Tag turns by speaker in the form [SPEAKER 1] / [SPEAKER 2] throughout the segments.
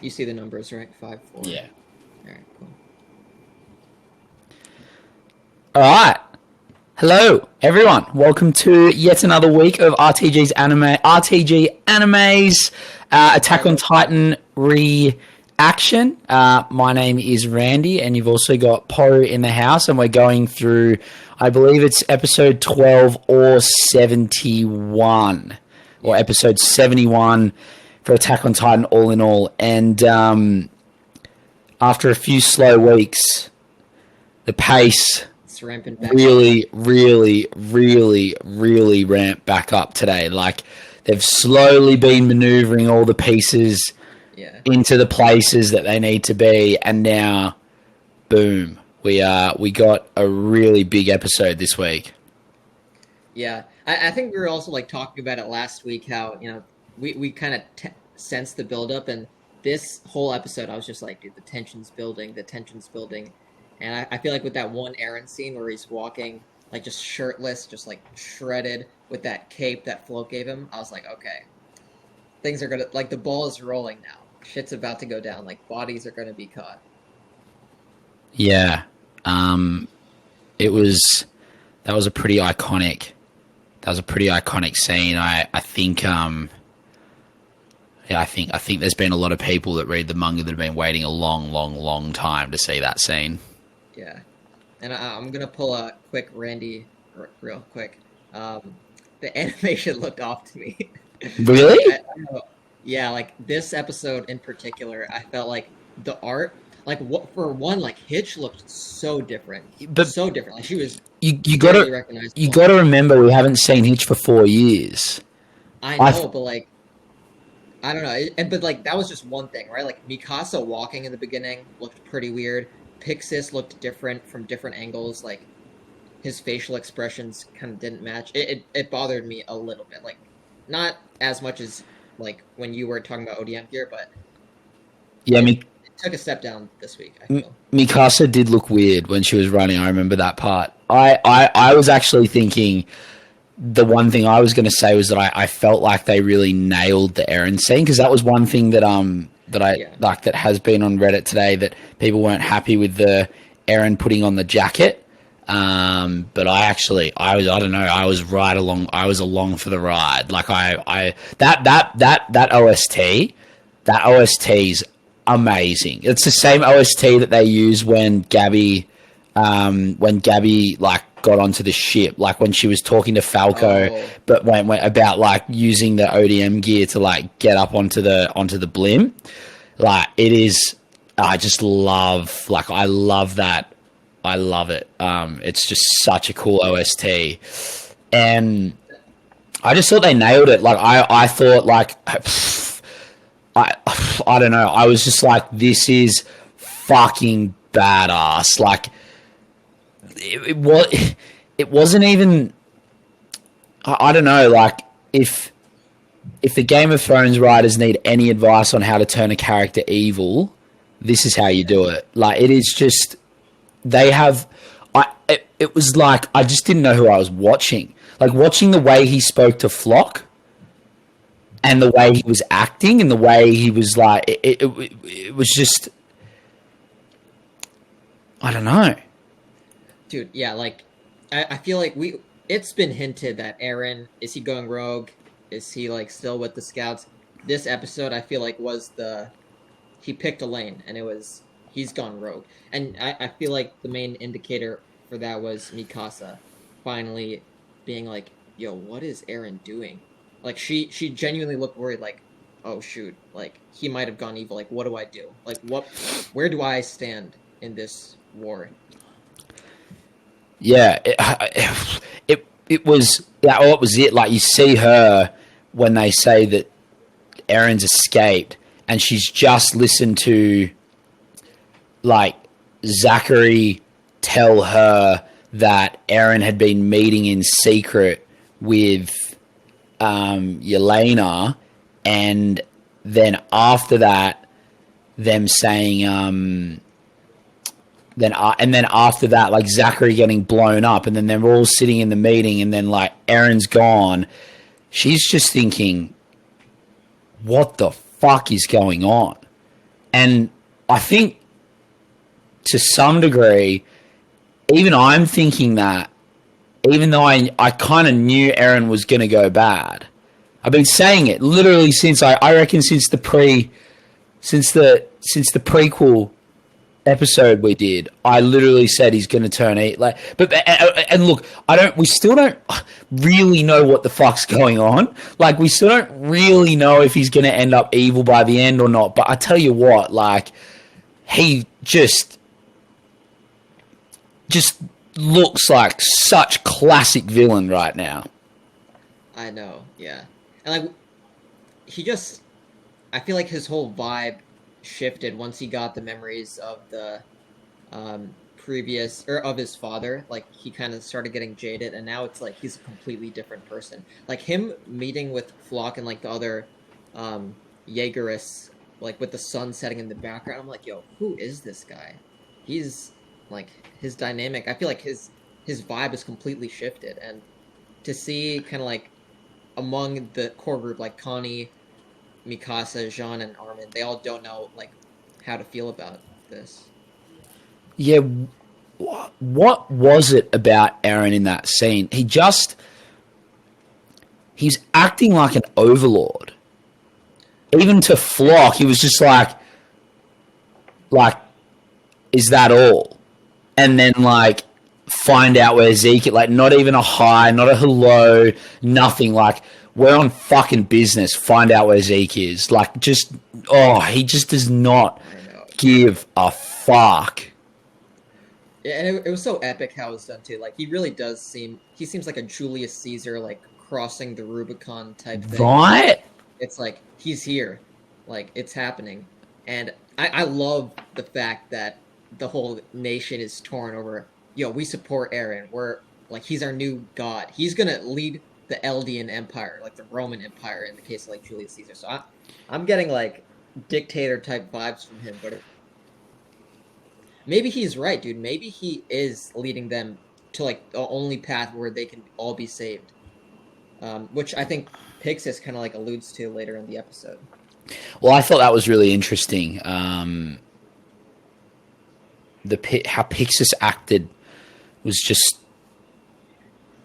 [SPEAKER 1] You see the numbers, right? 5, 4.
[SPEAKER 2] Yeah.
[SPEAKER 1] All right, cool.
[SPEAKER 2] All right. Hello, everyone. Welcome to yet another week of RTG Animes, Attack on Titan reaction. My name is Randy, and you've also got Poe in the house, and we're going through, I believe it's episode 12 or 71, or episode 71 for Attack on Titan all in all. And after a few slow weeks, the pace
[SPEAKER 1] Ramping back
[SPEAKER 2] really ramped back up today. Like, they've slowly been maneuvering all the pieces into the places that they need to be, and now, boom, we got a really big episode this week.
[SPEAKER 1] Yeah, I think we were also like talking about it last week, how we kind of sensed the buildup, and this whole episode I was just like, dude, the tension's building. And I feel like with that one Eren scene where he's walking, like, just shirtless, just, like, shredded with that cape that Float gave him, I was like, okay, things are gonna, like, the ball is rolling now. Shit's about to go down. Like, bodies are gonna be caught.
[SPEAKER 2] Yeah. That was a pretty iconic scene. I think there's been a lot of people that read the manga that have been waiting a long time to see that scene.
[SPEAKER 1] Yeah, and I'm gonna pull a quick Randy, real quick. The animation looked off to me.
[SPEAKER 2] Really?
[SPEAKER 1] I don't know. Yeah, like this episode in particular, I felt like the art, like like Hitch looked so different, Like she was.
[SPEAKER 2] You gotta remember, we haven't seen Hitch for 4 years.
[SPEAKER 1] I know, but like, I don't know, but like that was just one thing, right? Like Mikasa walking in the beginning looked pretty weird. Pixis looked different from different angles. Like his facial expressions kind of didn't match. It bothered me a little bit. Like not as much as like when you were talking about ODM gear, but yeah, it took a step down this week, I feel.
[SPEAKER 2] Mikasa did look weird when she was running. I remember that part. I was actually thinking, the one thing I was going to say was that I felt like they really nailed the Eren scene, because that was one thing that that has been on Reddit today, that people weren't happy with the Eren putting on the jacket. But I don't know, I was right along. I was along for the ride. Like that OST's amazing. It's the same OST that they use when Gabby like got onto the ship, like when she was talking to Falco, but went about like using the ODM gear to like get up onto the blimp. Like, it is, I love that. I love it. It's just such a cool OST, and I just thought they nailed it. Like I thought, like, I don't know. I was just like, this is fucking badass. Like, it wasn't even, I don't know, like, if the Game of Thrones writers need any advice on how to turn a character evil, this is how you do it. Like, it is just, it was like, I just didn't know who I was watching. Like, watching the way he spoke to Flock, and the way he was acting, and the way he was like, it was just, I don't know.
[SPEAKER 1] Dude, yeah, like, I feel like it's been hinted that Eren, is he going rogue? Is he, like, still with the scouts? This episode, I feel like, he picked a lane, and he's gone rogue. And I feel like the main indicator for that was Mikasa finally being like, yo, what is Eren doing? Like, she genuinely looked worried, like, oh, shoot, like, he might have gone evil. Like, what do I do? Like, where do I stand in this war?
[SPEAKER 2] Yeah, it was it. Like, you see her when they say that Eren's escaped, and she's just listened to, like, Zachary tell her that Eren had been meeting in secret with Yelena, and then after that, them saying then after that, like, Zachary getting blown up, and then they're all sitting in the meeting, and then, like, Eren's gone. She's just thinking, what the fuck is going on? And I think to some degree, even I'm thinking that, even though I kind of knew Eren was going to go bad. I've been saying it literally since I reckon since the prequel episode we did. I literally said he's going to turn eight. And look, we still don't really know what the fuck's going on. Like, we still don't really know if he's going to end up evil by the end or not. But I tell you what, like, he just looks like such classic villain right now.
[SPEAKER 1] I know, yeah. And like, I feel like his whole vibe shifted once he got the memories of the previous, or of his father. Like, he kind of started getting jaded, and now it's like he's a completely different person. Like, him meeting with Flock and like the other Jaegerists, like with the sun setting in the background, I'm like, yo, who is this guy? He's like, his dynamic, I feel like his vibe is completely shifted. And to see kind of like among the core group, like Connie, Mikasa, Jean, and Armin, they all don't know like how to feel about this.
[SPEAKER 2] Yeah, what was it about Eren in that scene? He's acting like an overlord. Even to Flock, he was just like, is that all? And then, like, find out where Zeke is. Like, not even a hi, not a hello, nothing. Like, we're on fucking business. Find out where Zeke is. Like, he just does not give a fuck.
[SPEAKER 1] Yeah, and it was so epic how it was done, too. Like, he really does he seems like a Julius Caesar, like, crossing the Rubicon type thing.
[SPEAKER 2] Right?
[SPEAKER 1] It's like, he's here. Like, it's happening. And I love the fact that the whole nation is torn over, yo, we support Eren. We're, like, he's our new god. He's gonna lead the Eldian Empire, like the Roman Empire in the case of, like, Julius Caesar. So I'm getting, like, dictator-type vibes from him, but maybe he's right, dude. Maybe he is leading them to, like, the only path where they can all be saved. Which I think Pixis kind of, like, alludes to later in the episode.
[SPEAKER 2] Well, I thought that was really interesting. How Pixis acted was just,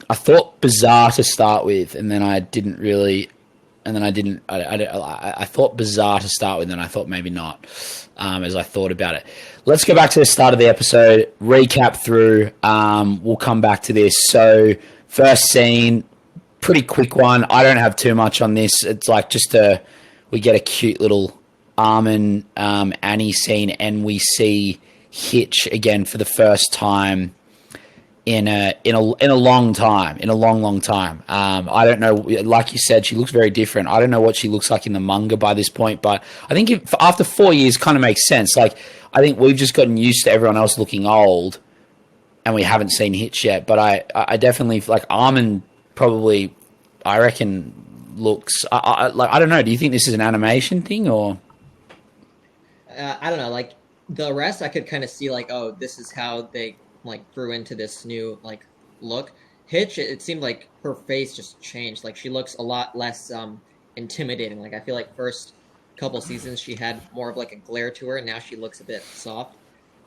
[SPEAKER 2] I thought, bizarre to start with, and then I didn't really, and then I didn't. I thought bizarre to start with, and I thought maybe not. As I thought about it, let's go back to the start of the episode. Recap through. We'll come back to this. So, first scene, pretty quick one. I don't have too much on this. It's like we get a cute little Armin, Annie scene, and we see Hitch again for the first time in a long time, in a long time. I don't know, like you said, she looks very different. I don't know what she looks like in the manga by this point, but I think after 4 years kind of makes sense. Like, I think we've just gotten used to everyone else looking old, and we haven't seen Hitch yet. But I definitely, like, Armin probably, I reckon, looks. I don't know. Do you think this is an animation thing or?
[SPEAKER 1] I don't know. Like, the rest, I could kind of see, like, oh, this is how they, like, grew into this new, like, look. Hitch, it seemed like her face just changed. Like, she looks a lot less intimidating. Like, I feel like first couple seasons she had more of, like, a glare to her, and now she looks a bit soft.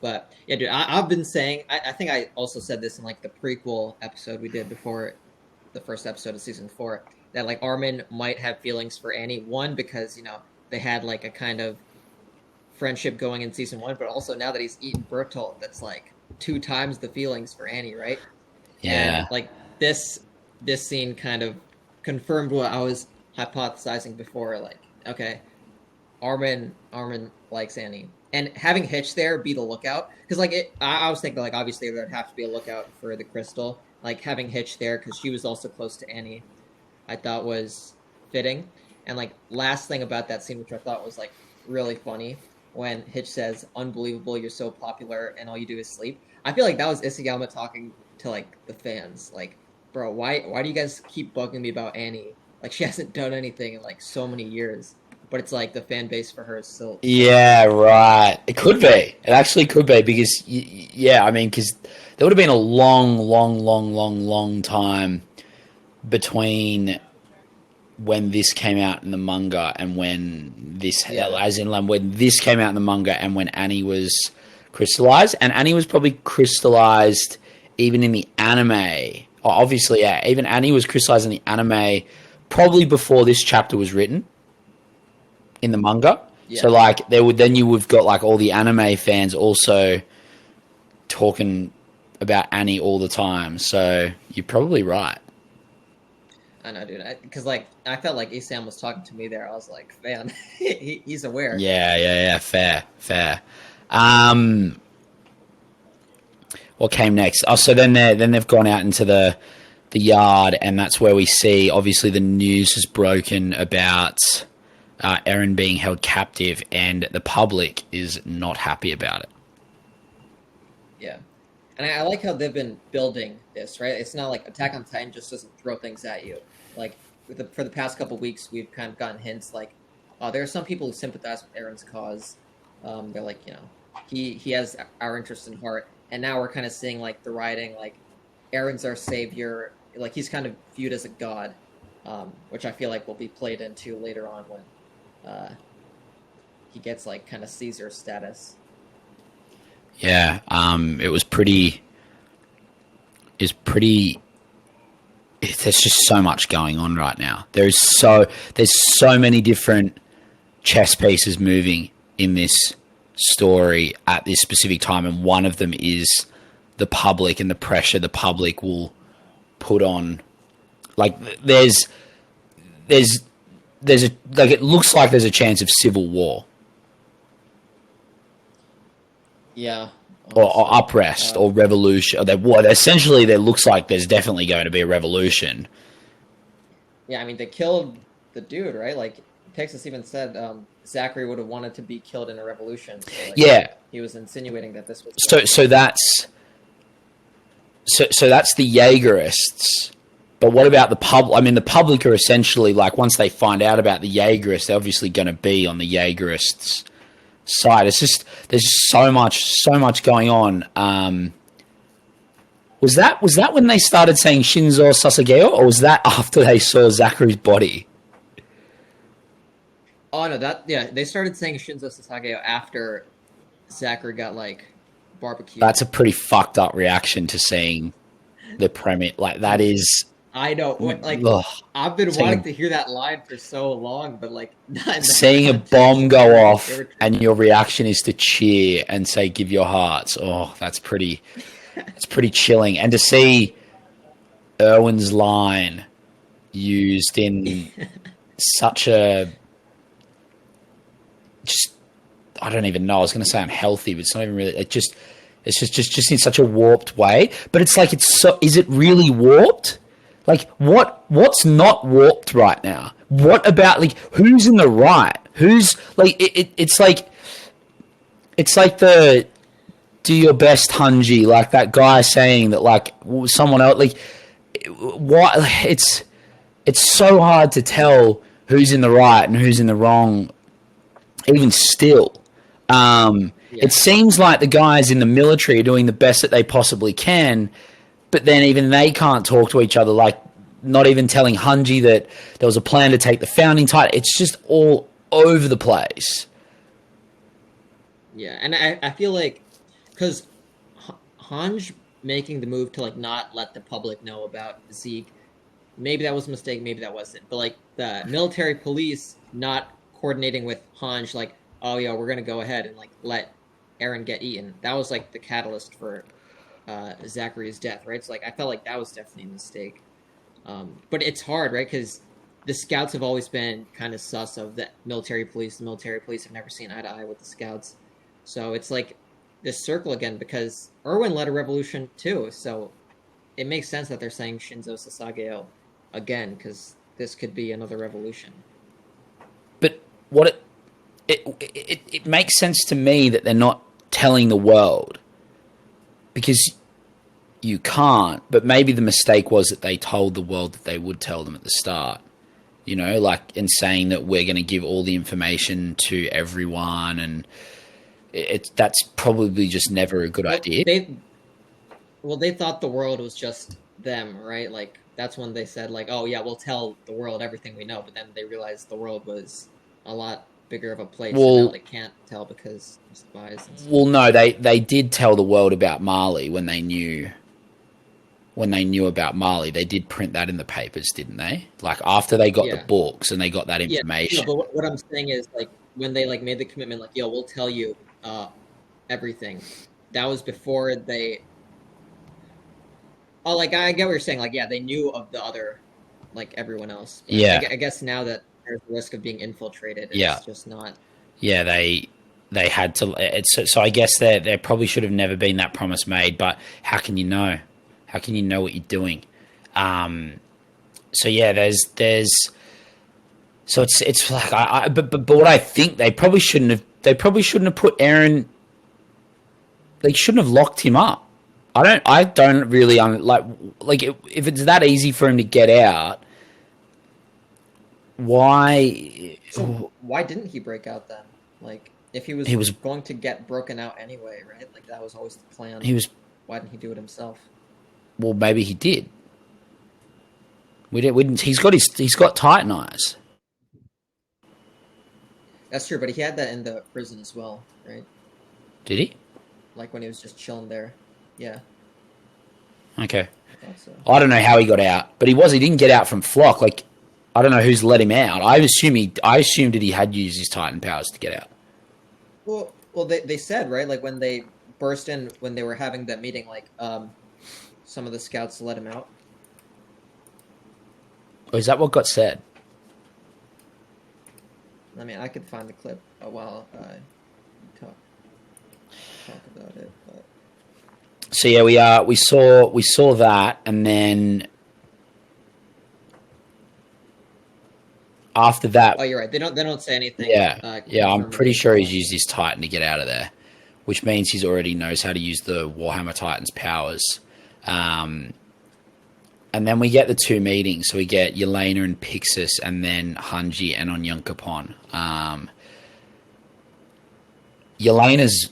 [SPEAKER 1] But, yeah, dude, I've been saying, I think I also said this in, like, the prequel episode we did before the first episode of season 4, that, like, Armin might have feelings for Annie. One, because, you know, they had, like, a kind of friendship going in season 1, but also now that he's eaten Bertolt, that's like 2 times the feelings for Annie, right?
[SPEAKER 2] Yeah.
[SPEAKER 1] And like this scene kind of confirmed what I was hypothesizing before. Like, okay, Armin likes Annie, and having Hitch there be the lookout, because like I was thinking, like, obviously there'd have to be a lookout for the crystal. Like, having Hitch there because she was also close to Annie, I thought was fitting. And like, last thing about that scene, which I thought was like really funny, when Hitch says, "Unbelievable, you're so popular, and all you do is sleep." I feel like that was Isayama talking to, like, the fans. Like, bro, why do you guys keep bugging me about Annie? Like, she hasn't done anything in, like, so many years. But it's like the fan base for her is still...
[SPEAKER 2] Yeah, right. It could be. It actually could be, because, yeah, I mean, because there would have been a long time between when this came out in the manga and when this, as in like when this came out in the manga and when Annie was crystallized, and Annie was probably crystallized even in the anime. Oh, obviously, yeah, even Annie was crystallized in the anime probably before this chapter was written in the manga. Yeah. So like you would have got like all the anime fans also talking about Annie all the time. So you're probably right.
[SPEAKER 1] I know, dude. Because like I felt like Isam was talking to me there. I was like, man, he's aware.
[SPEAKER 2] Yeah. Fair. What came next? Oh, so then they've gone out into the yard, and that's where we see obviously the news has broken about Eren being held captive, and the public is not happy about it.
[SPEAKER 1] Yeah. And I like how they've been building this, right? It's not like Attack on Titan just doesn't throw things at you. Like, for the past couple weeks, we've kind of gotten hints like, there are some people who sympathize with Eren's cause. They're like, he has our interest in heart. And now we're kind of seeing, like, the writing, like, Eren's our savior. Like, he's kind of viewed as a god, which I feel like will be played into later on when he gets, like, kind of Caesar status.
[SPEAKER 2] Yeah, it was pretty. There's just so much going on right now. There's so many different chess pieces moving in this story at this specific time, and one of them is the public and the pressure the public will put on. Like there's like it looks like there's a chance of civil war.
[SPEAKER 1] Yeah.
[SPEAKER 2] Or uprest or revolution. Essentially, there looks like there's definitely going to be a revolution.
[SPEAKER 1] Yeah, I mean, they killed the dude, right? Like, Texas even said Zachary would have wanted to be killed in a revolution. So, like,
[SPEAKER 2] yeah.
[SPEAKER 1] He was insinuating that this was...
[SPEAKER 2] So that's the Jaegerists. But what about the public? I mean, the public are essentially, like, once they find out about the Jaegerists, they're obviously going to be on the Jaegerists' side. It's just there's so much going on. Was that when they started saying Shinzo Sasageo, or was that after they saw Zachary's body?
[SPEAKER 1] Oh no, they started saying Shinzo Sasageo after Zachary got like barbecued.
[SPEAKER 2] That's a pretty fucked up reaction to seeing the premise. Like that is.
[SPEAKER 1] I know, like I've been wanting to hear that line for so long, but like
[SPEAKER 2] seeing a bomb go off and your reaction is to cheer and say "Give your hearts." Oh, that's pretty chilling. And to see Erwin's line used in such a I don't even know. I was going to say unhealthy, but it's not even really. It's just in such a warped way. But it's like is it really warped? Like what's not warped right now? What about like who's in the right? Who's like it's like the do your best, Hanji, like that guy saying that like someone else like what it's so hard to tell who's in the right and who's in the wrong even still. It seems like the guys in the military are doing the best that they possibly can, but then even they can't talk to each other, like not even telling Hanji that there was a plan to take the founding title. It's just all over the place.
[SPEAKER 1] Yeah, and I feel like because Hanj making the move to like not let the public know about Zeke, maybe that was a mistake, maybe that wasn't. But like the military police not coordinating with Hanj, like, oh yeah, we're gonna go ahead and like let Eren get eaten. That was like the catalyst for Zachary's death, right? So like I felt like that was definitely a mistake. But it's hard, right? Because the scouts have always been kind of sus of the military police. The military police have never seen eye to eye with the scouts. So it's like this circle again, because Erwin led a revolution too. So it makes sense that they're saying Shinzo Sasageo again, because this could be another revolution.
[SPEAKER 2] But what it makes sense to me that they're not telling the world, because you can't. But maybe the mistake was that they told the world that they would tell them at the start. You know, like in saying that we're going to give all the information to everyone, and that's probably just never a good idea.
[SPEAKER 1] They thought the world was just them, right? Like that's when they said like, oh yeah, we'll tell the world everything we know. But then they realized the world was a lot bigger of a place, and now
[SPEAKER 2] Well,
[SPEAKER 1] they can't tell because of spies and stuff.
[SPEAKER 2] well, no, they did tell the world about Marley when they knew about Marley. They did print that in the papers, didn't they? Like after they got the
[SPEAKER 1] Yeah,
[SPEAKER 2] books and they got that
[SPEAKER 1] yeah. No,
[SPEAKER 2] information.
[SPEAKER 1] but what I'm saying is like when they like made the commitment, like, yo, we'll tell you everything. That was before they. Oh, like I get what you're saying. Like, yeah, they knew of the other, like everyone else. But
[SPEAKER 2] Yeah,
[SPEAKER 1] I guess now that there's the risk of being infiltrated,
[SPEAKER 2] yeah,
[SPEAKER 1] it's just not.
[SPEAKER 2] yeah. They had to. So I guess there probably should have never been that promise made. But how can you know? How can you know what you're doing? So yeah, there's so it's like but what I think they probably shouldn't have put Eren. They shouldn't have locked him up. I don't really like if it's that easy for him to get out, why
[SPEAKER 1] So why didn't he break out then? Like, if he was
[SPEAKER 2] he was
[SPEAKER 1] going to get broken out anyway, right? Like that was always the plan.
[SPEAKER 2] he was
[SPEAKER 1] Why didn't he do it himself?
[SPEAKER 2] well, maybe he did. We didn't he's got Titan eyes.
[SPEAKER 1] That's true, but he had that in the prison as well, right?
[SPEAKER 2] Did he?
[SPEAKER 1] Like when he was just chilling there. Yeah,
[SPEAKER 2] Okay.
[SPEAKER 1] I thought so.
[SPEAKER 2] I don't know how he got out, but he didn't get out from Flock. Like I don't know who's let him out. I assumed that he had used his Titan powers to get out.
[SPEAKER 1] Well, they said, right? Like when they burst in when they were having that meeting, like some of the scouts let him out.
[SPEAKER 2] Or is that what got said?
[SPEAKER 1] I mean, I could find the clip while I talk about it. But
[SPEAKER 2] So yeah, we saw that, and then after that,
[SPEAKER 1] oh, you're right. They don't say anything.
[SPEAKER 2] yeah, I'm pretty sure he's used his Titan to get out of there, which means he's already knows how to use the Warhammer Titan's powers. And then we get the two meetings. So we get Yelena and Pixis, and then Hanji and Onyankopon. Yelena's,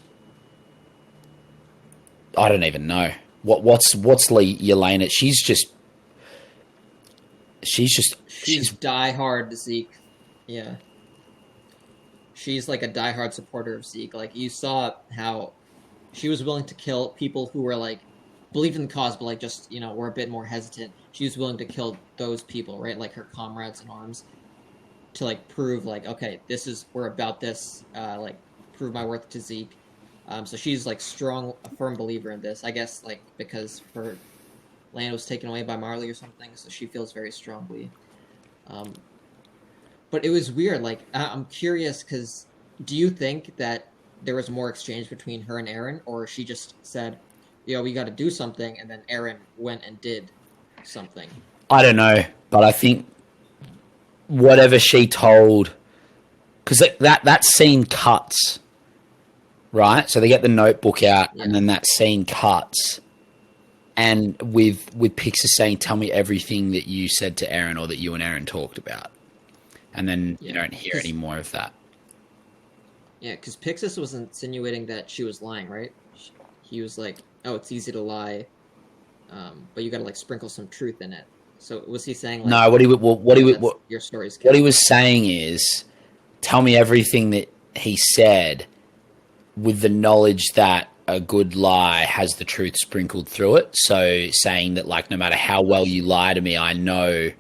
[SPEAKER 2] I don't even know what's Yelena.
[SPEAKER 1] She's diehard Zeke. Yeah. She's like a diehard supporter of Zeke. Like you saw how she was willing to kill people who were like believed in the cause, but like just were a bit more hesitant. She was willing to kill those people, right? Like her comrades in arms, to like prove like, okay, we're about this. Like prove my worth to Zeke. So she's like a firm believer in this. I guess like because her land was taken away by Marley or something, so she feels very strongly. But it was weird. Like I'm curious because do you think that there was more exchange between her and Eren, or she just said, "Yo, we got to do something," and then Eren went and did something?
[SPEAKER 2] I don't know, but I think whatever she told, because that scene cuts, right? So they get the notebook out,
[SPEAKER 1] Yeah.
[SPEAKER 2] and then that scene cuts, and with Pixar saying, "Tell me everything that you said to Eren, or that you and Eren talked about," and then you don't hear any more of that.
[SPEAKER 1] Yeah, because Pixis was insinuating that she was lying, right? He was like, "Oh, it's easy to lie, but you got to like sprinkle some truth in it." So was he saying like,
[SPEAKER 2] No,
[SPEAKER 1] your story's
[SPEAKER 2] what he was saying is, tell me everything that he said, with the knowledge that a good lie has the truth sprinkled through it. So saying that like no matter how well you lie to me, I know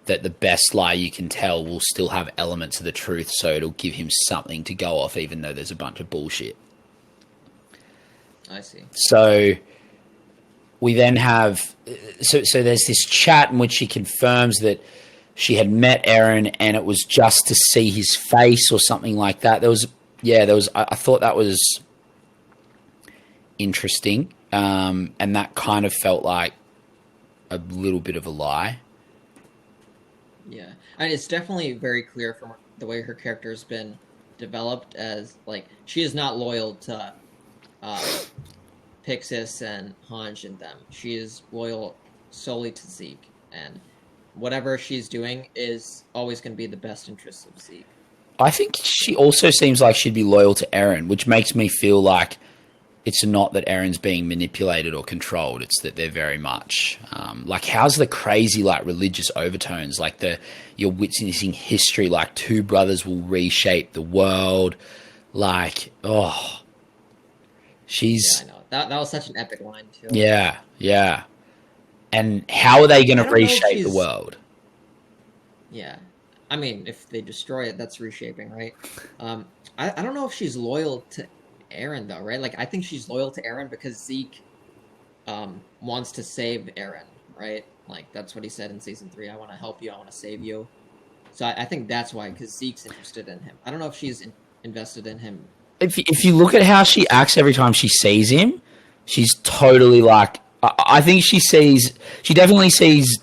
[SPEAKER 2] that the best lie you can tell will still have elements of the truth, so it'll give him something to go off, even though there's a bunch of bullshit.
[SPEAKER 1] I see.
[SPEAKER 2] So we then have so there's this chat in which she confirms that she had met Eren and it was just to see his face or something like that. There was I thought that was interesting, and that kind of felt like a little bit of a lie.
[SPEAKER 1] Yeah, and it's definitely very clear from the way her character has been developed as like she is not loyal to Pixis and Hanj and them. She is loyal solely to Zeke, and whatever she's doing is always going to be the best interests of Zeke.
[SPEAKER 2] I think she also seems like she'd be loyal to Eren, which makes me feel like it's not that Eren's being manipulated or controlled. It's that they're very much like, how's the crazy like religious overtones? Like you're witnessing history. Like two brothers will reshape the world. Like, oh, she's
[SPEAKER 1] Yeah, I know that was such an epic line too.
[SPEAKER 2] yeah. And how are they going to
[SPEAKER 1] I don't know if
[SPEAKER 2] reshape the
[SPEAKER 1] she's
[SPEAKER 2] world?
[SPEAKER 1] yeah. I mean, if they destroy it, that's reshaping, right? I don't know if she's loyal to Eren though, right? Like I think she's loyal to Eren because Zeke wants to save Eren, right? Like that's what he said in season 3. I want to help you. I want to save you. So I think that's why, because Zeke's interested in him. I don't know if she's invested in him.
[SPEAKER 2] If you look at how she acts every time she sees him, she's totally like. I think she definitely sees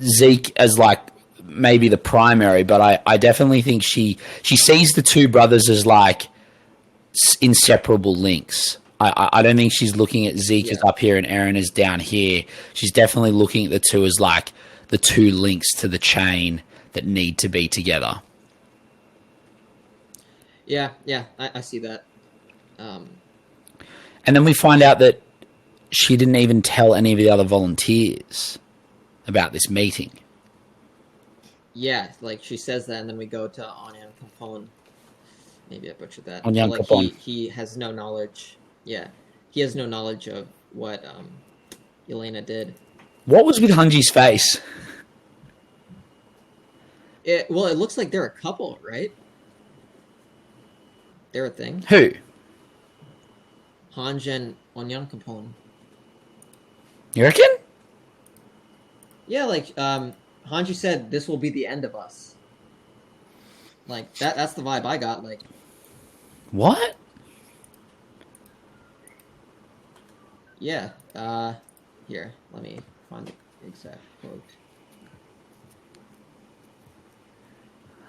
[SPEAKER 2] Zeke as like maybe the primary, but I definitely think she sees the two brothers as like inseparable links. I don't think she's looking at Zeke as up here and Eren as down here. She's definitely looking at the two as like the two links to the chain that need to be together.
[SPEAKER 1] Yeah, I see that.
[SPEAKER 2] And then we find out that she didn't even tell any of the other volunteers about this meeting.
[SPEAKER 1] Yeah, like she says that, and then we go to Onyan Capone. Maybe I butchered that.
[SPEAKER 2] Onyan
[SPEAKER 1] Like
[SPEAKER 2] Capone.
[SPEAKER 1] he has no knowledge. Yeah, he has no knowledge of what Elena did.
[SPEAKER 2] What was with Hanji's face?
[SPEAKER 1] It looks like they're a couple, right? They're a thing.
[SPEAKER 2] Who?
[SPEAKER 1] Hanji and Onyan Capone.
[SPEAKER 2] You reckon?
[SPEAKER 1] Yeah, like Hanji said, this will be the end of us. Like that's the vibe I got. Like
[SPEAKER 2] what?
[SPEAKER 1] Yeah. Here, let me find the exact quote.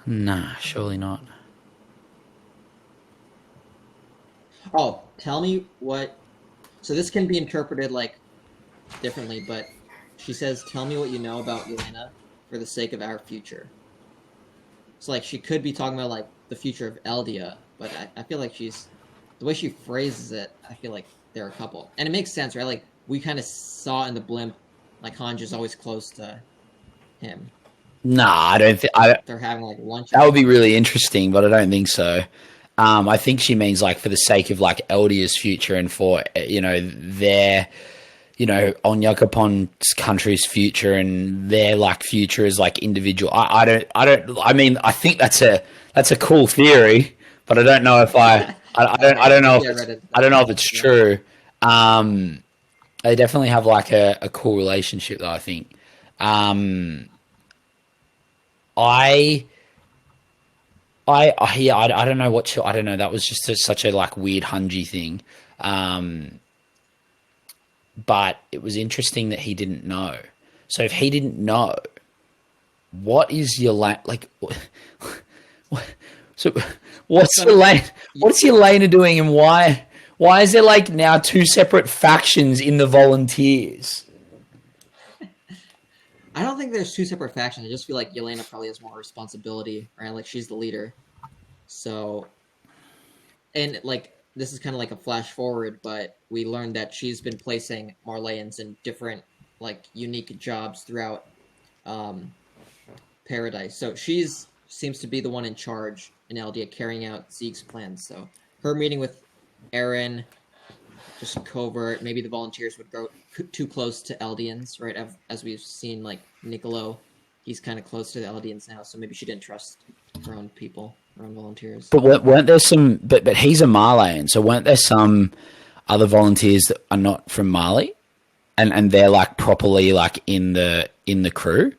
[SPEAKER 2] Nah, surely not.
[SPEAKER 1] Oh, tell me what. So this can be interpreted like differently, but she says, "Tell me what you know about Elena, for the sake of our future." So like she could be talking about like the future of Eldia, but I feel like the way she phrases it, I feel like they're a couple, and it makes sense, right? Like we kind of saw in the blimp, like Hanji's always close to him.
[SPEAKER 2] Nah, I don't think
[SPEAKER 1] They're having like lunch.
[SPEAKER 2] that would be really interesting, but I don't think so. I think she means like for the sake of like Eldia's future and for their Onya Capone's country's future and their like future as like individual. I mean I think that's a cool theory, but I don't know if I don't know if it's true. They definitely have like a cool relationship though, I think. I don't know I don't know. That was just such a like weird Hanji thing. But it was interesting that he didn't know. So if he didn't know, what is your like? So what's Yelena doing, and why is there like now two separate factions in the volunteers?
[SPEAKER 1] I don't think there's two separate factions. I just feel like Yelena probably has more responsibility, right? Like she's the leader. So, and like this is kind of like a flash forward, but we learned that she's been placing Marleyans in different like unique jobs throughout Paradise. So seems to be the one in charge in Eldia carrying out Zeke's plans. So her meeting with Eren, just covert. Maybe the volunteers would go too close to Eldians, right? As we've seen, like Niccolo, he's kind of close to the Eldians now, so maybe she didn't trust her own people, her own volunteers.
[SPEAKER 2] But weren't there some? But he's a Marleyan, so weren't there some other volunteers that are not from Mali, and they're like properly like in the crew?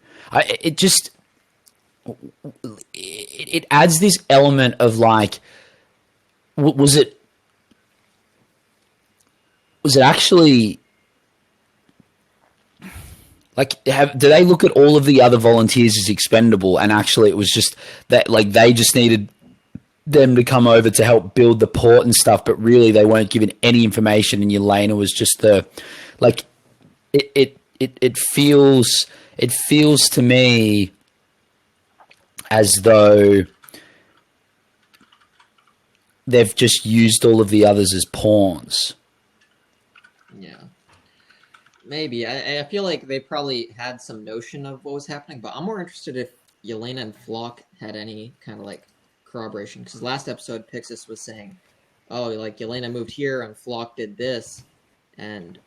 [SPEAKER 2] It adds this element of like, was it actually like, do they look at all of the other volunteers as expendable, and actually it was just that like they just needed them to come over to help build the port and stuff, but really they weren't given any information, and Yelena was just the like it feels to me as though they've just used all of the others as pawns.
[SPEAKER 1] Yeah. Maybe. I feel like they probably had some notion of what was happening, but I'm more interested if Yelena and Flock had any kind of like corroboration. Because last episode, Pixis was saying, oh, like Yelena moved here and Flock did this. And,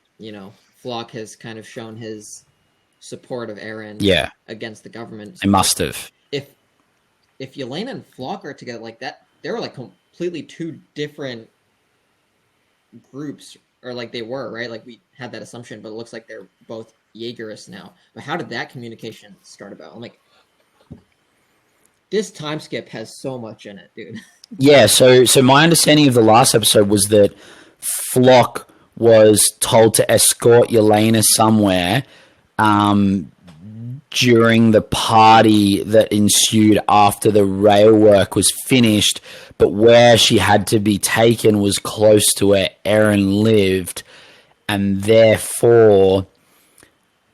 [SPEAKER 1] Flock has kind of shown his support of Eren
[SPEAKER 2] Yeah,
[SPEAKER 1] against the government.
[SPEAKER 2] they
[SPEAKER 1] So, like,
[SPEAKER 2] must have.
[SPEAKER 1] if Yelena and Flock are together like that, they were like completely two different groups, or like they were, right? Like we had that assumption, but it looks like they're both Jaegerists now. But how did that communication start about? I'm like, this time skip has so much in it, dude.
[SPEAKER 2] Yeah, so my understanding of the last episode was that Flock was told to escort Yelena somewhere during the party that ensued after the rail work was finished, but where she had to be taken was close to where Eren lived, and therefore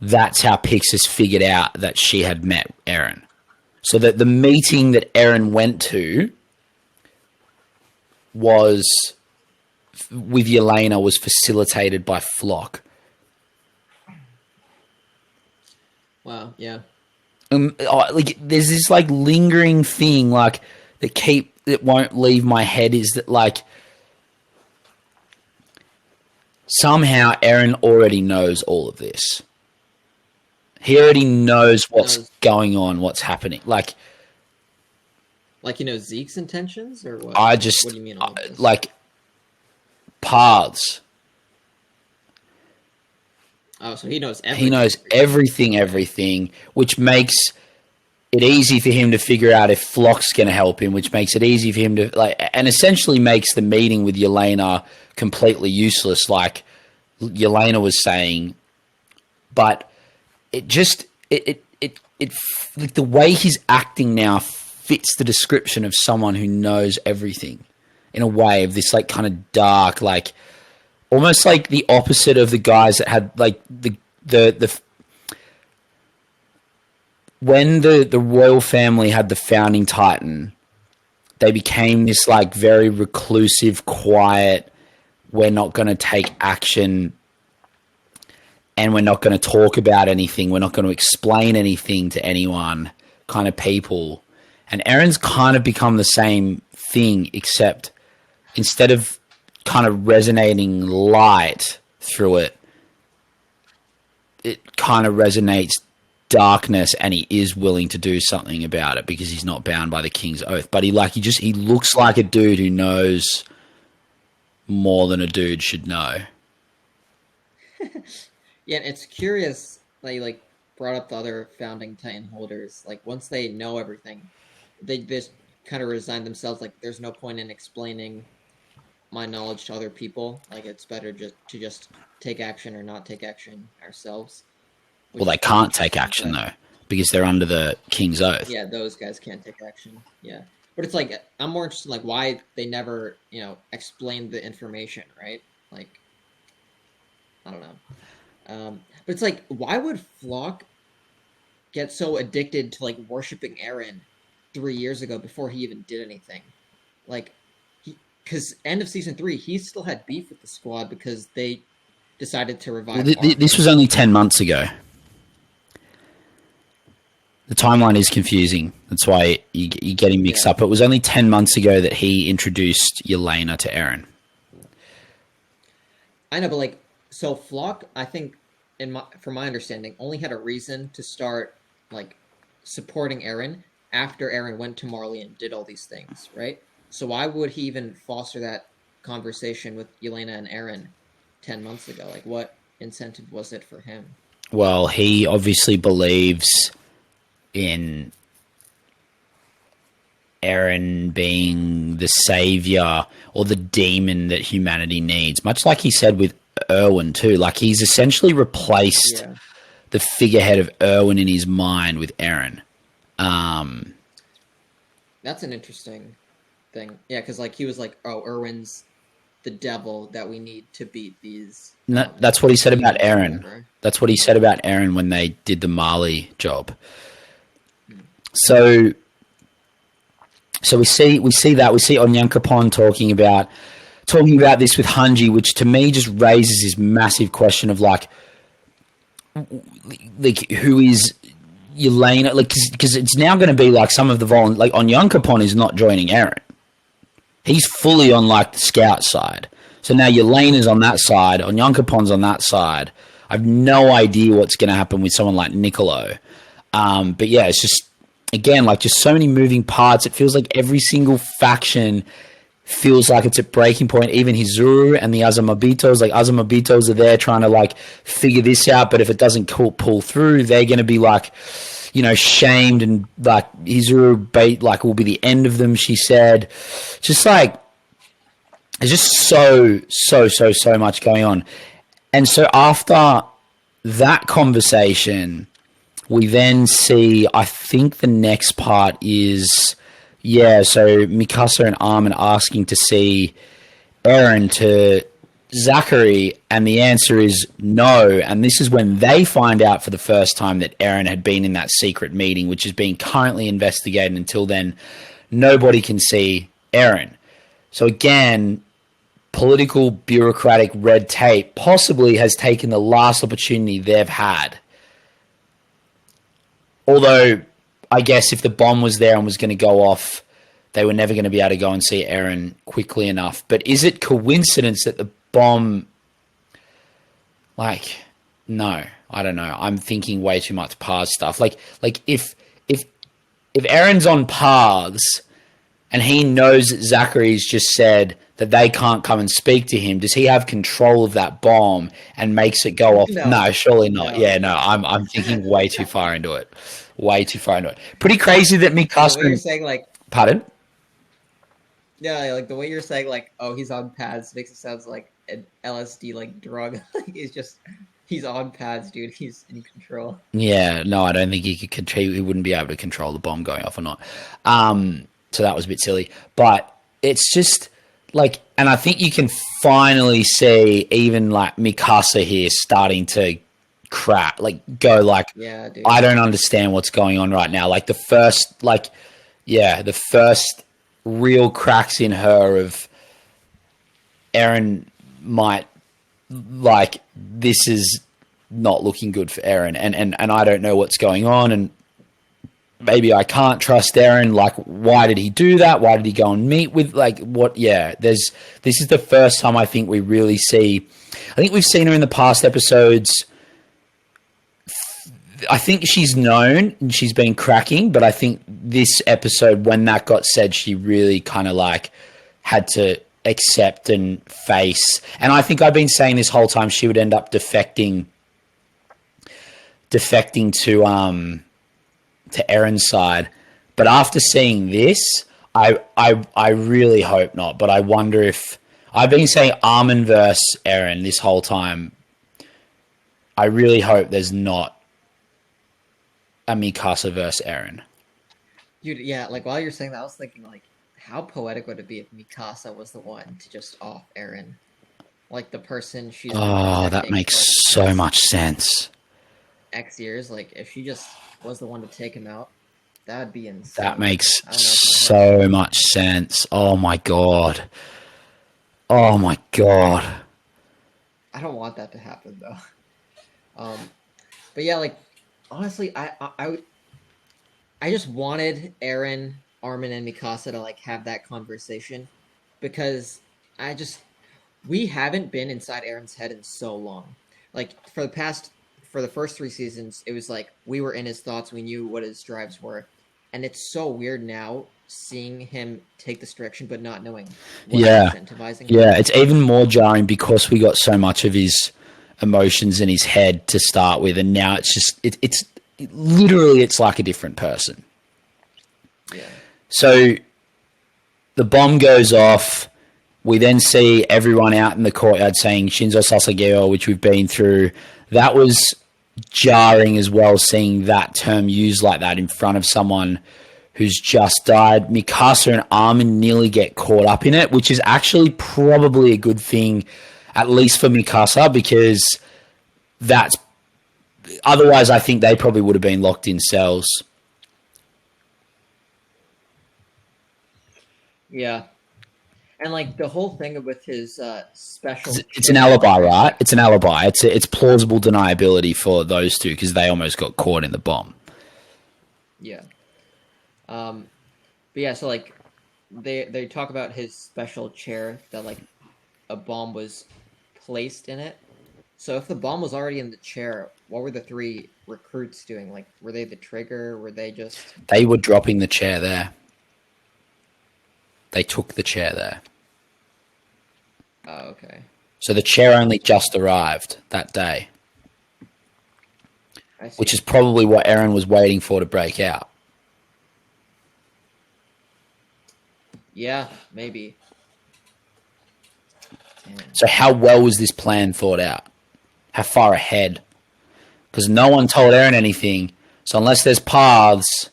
[SPEAKER 2] that's how Pixis figured out that she had met Eren. So that the meeting that Eren went to was with Yelena was facilitated by Flock.
[SPEAKER 1] Wow, yeah.
[SPEAKER 2] Like there's this like lingering thing like that won't leave my head, is that like somehow Eren already knows all of this. He already knows what's going on, what's happening. Like
[SPEAKER 1] Zeke's intentions, or what?
[SPEAKER 2] I just
[SPEAKER 1] What do you mean all of this?
[SPEAKER 2] like paths.
[SPEAKER 1] Oh, so he knows everything.
[SPEAKER 2] He knows everything, which makes it easy for him to figure out if Flock's going to help him, which makes it easy for him to and essentially makes the meeting with Yelena completely useless, like Yelena was saying. But it just it like the way he's acting now fits the description of someone who knows everything in a way, of this like kind of dark, like almost like the opposite of the guys that had like the when the royal family had the founding titan, they became this like very reclusive, quiet, we're not going to take action and we're not going to talk about anything, we're not going to explain anything to anyone kind of people. And Eren's kind of become the same thing, except instead of kind of resonating light through it, it kind of resonates darkness, and he is willing to do something about it because he's not bound by the king's oath. But he looks like a dude who knows more than a dude should know.
[SPEAKER 1] Yeah, it's curious that you like brought up the other founding titan holders. Like once they know everything, they just kind of resign themselves. Like there's no point in explaining my knowledge to other people. Like it's better to just take action or not take action ourselves.
[SPEAKER 2] Well, they can't take action though because they're under the king's oath.
[SPEAKER 1] Yeah, those guys can't take action. Yeah, but it's like I'm more interested in like why they never explained the information, right? Like I don't know. But it's like, why would Flock get so addicted to like worshiping Eren 3 years ago before he even did anything? Like, because end of season 3, he still had beef with the squad because they decided to revive.
[SPEAKER 2] This was only 10 months ago. The timeline is confusing. That's why you're getting mixed up. It was only 10 months ago that he introduced Yelena to Eren.
[SPEAKER 1] I know, but like, so Flock, I think, from my understanding, only had a reason to start like supporting Eren after Eren went to Marley and did all these things, right? So why would he even foster that conversation with Yelena and Eren 10 months ago? Like, what incentive was it for him?
[SPEAKER 2] Well, he obviously believes in Eren being the savior or the demon that humanity needs, much like he said with Erwin too. Like he's essentially replaced the figurehead of Erwin in his mind with Eren.
[SPEAKER 1] That's an interesting thing. Yeah, because like he was like, oh, Erwin's the devil that we need to beat these.
[SPEAKER 2] That's what he said about Eren. That's what he said about Eren when they did the Marley job. So we see Onyankopon talking about talking about this with Hanji, which to me just raises this massive question of like who is Yelena? Like, because it's now going to be like some of the like Onyankopon is not joining Eren. He's fully on like the scout side. So now Yelena's on that side, Onyankopon's on that side. I have no idea what's going to happen with someone like Niccolo. But yeah, it's just, again, like just so many moving parts. It feels like every single faction feels like it's at breaking point. Even Hizuru and the Azumabitos, like Azumabitos are there trying to like figure this out. But if it doesn't pull through, they're going to be like, you know, shamed, and like Hizuru bait like will be the end of them, she said. Just like, there's just so much going on. And so after that conversation, we then see, I think the next part is, yeah, so Mikasa and Armin asking to see Eren to Zachary, and the answer is no. And this is when they find out for the first time that Eren had been in that secret meeting, which is being currently investigated. Until then, nobody can see Eren. So again, political, bureaucratic red tape possibly has taken the last opportunity they've had. Although, I guess if the bomb was there and was going to go off, they were never going to be able to go and see Eren quickly enough. But is it coincidence that the bomb... Like, no, I don't know. I'm thinking way too much paths stuff. Like if Eren's on paths and he knows that Zachary's just said that they can't come and speak to him, does he have control of that bomb and makes it go off? No, surely not. No. Yeah, no, I'm thinking way too far into it. Way too far into it. Pretty crazy that Mikasa...
[SPEAKER 1] You're saying, like...
[SPEAKER 2] Pardon?
[SPEAKER 1] Yeah, like the way you're saying, like, oh, he's on pads makes it sound like an LSD, like, drug. Like, it's just... He's on pads, dude. He's in control.
[SPEAKER 2] Yeah, no, I don't think he could control... He wouldn't be able to control the bomb going off or not. So that was a bit silly. But it's just... Like, and I think you can finally see even like Mikasa here starting to crack, like go like,
[SPEAKER 1] yeah, dude.
[SPEAKER 2] I don't understand what's going on right now. Like the first real cracks in her of Eren might like, this is not looking good for Eren, and I don't know what's going on, and maybe I can't trust Eren. Like, why did he do that? Why did he go and meet with, like, what? Yeah, this is the first time I think we really see... I think we've seen her in the past episodes. I think she's known and she's been cracking, but I think this episode, when that got said, she really kind of, like, had to accept and face. And I think I've been saying this whole time she would end up defecting to Eren's side, but after seeing this, I really hope not. But I wonder if... I've been saying Armin versus Eren this whole time. I really hope there's not a Mikasa versus Eren.
[SPEAKER 1] Dude, yeah, like while you're saying that, I was thinking, like, how poetic would it be if Mikasa was the one to just off Eren? Like the person she's...
[SPEAKER 2] Oh, that makes so much sense.
[SPEAKER 1] X years, like if she just was the one to take him out, that would be insane.
[SPEAKER 2] That makes so much sense. Oh my god. Oh my god.
[SPEAKER 1] I don't want that to happen though. But yeah, like honestly, I just wanted Eren, Armin, and Mikasa to like have that conversation, because we haven't been inside Eren's head in so long. Like for the first 3 seasons, it was like we were in his thoughts, we knew what his drives were, and it's so weird now seeing him take this direction but not knowing what incentivizing him.
[SPEAKER 2] Yeah, it's even more jarring because we got so much of his emotions in his head to start with, and now it's just it's literally it's like a different person.
[SPEAKER 1] Yeah.
[SPEAKER 2] So the bomb goes off. We then see everyone out in the courtyard saying Shinzo Sasageo, which we've been through. That was jarring as well, seeing that term used like that in front of someone who's just died. Mikasa and Armin nearly get caught up in it, which is actually probably a good thing, at least for Mikasa, because that's... Otherwise, I think they probably would have been locked in cells.
[SPEAKER 1] Yeah. And like the whole thing with his special
[SPEAKER 2] It's an
[SPEAKER 1] chair,
[SPEAKER 2] alibi,
[SPEAKER 1] right?
[SPEAKER 2] right?
[SPEAKER 1] Like,
[SPEAKER 2] It's an alibi. It's plausible deniability for those two because they almost got caught in the bomb.
[SPEAKER 1] yeah. Um, but yeah, so like they talk about his special chair that like a bomb was placed in it. So if the bomb was already in the chair, what were the three recruits doing? Like, were they the trigger? Were they just?
[SPEAKER 2] They were dropping the chair there. They took the chair there.
[SPEAKER 1] Oh, okay.
[SPEAKER 2] So the chair only just arrived that day,
[SPEAKER 1] I
[SPEAKER 2] which
[SPEAKER 1] see.
[SPEAKER 2] is probably what Eren was waiting for to break out.
[SPEAKER 1] Yeah, maybe. Damn.
[SPEAKER 2] So how well was this plan thought out? How far ahead? Because no one told Eren anything. So unless there's paths,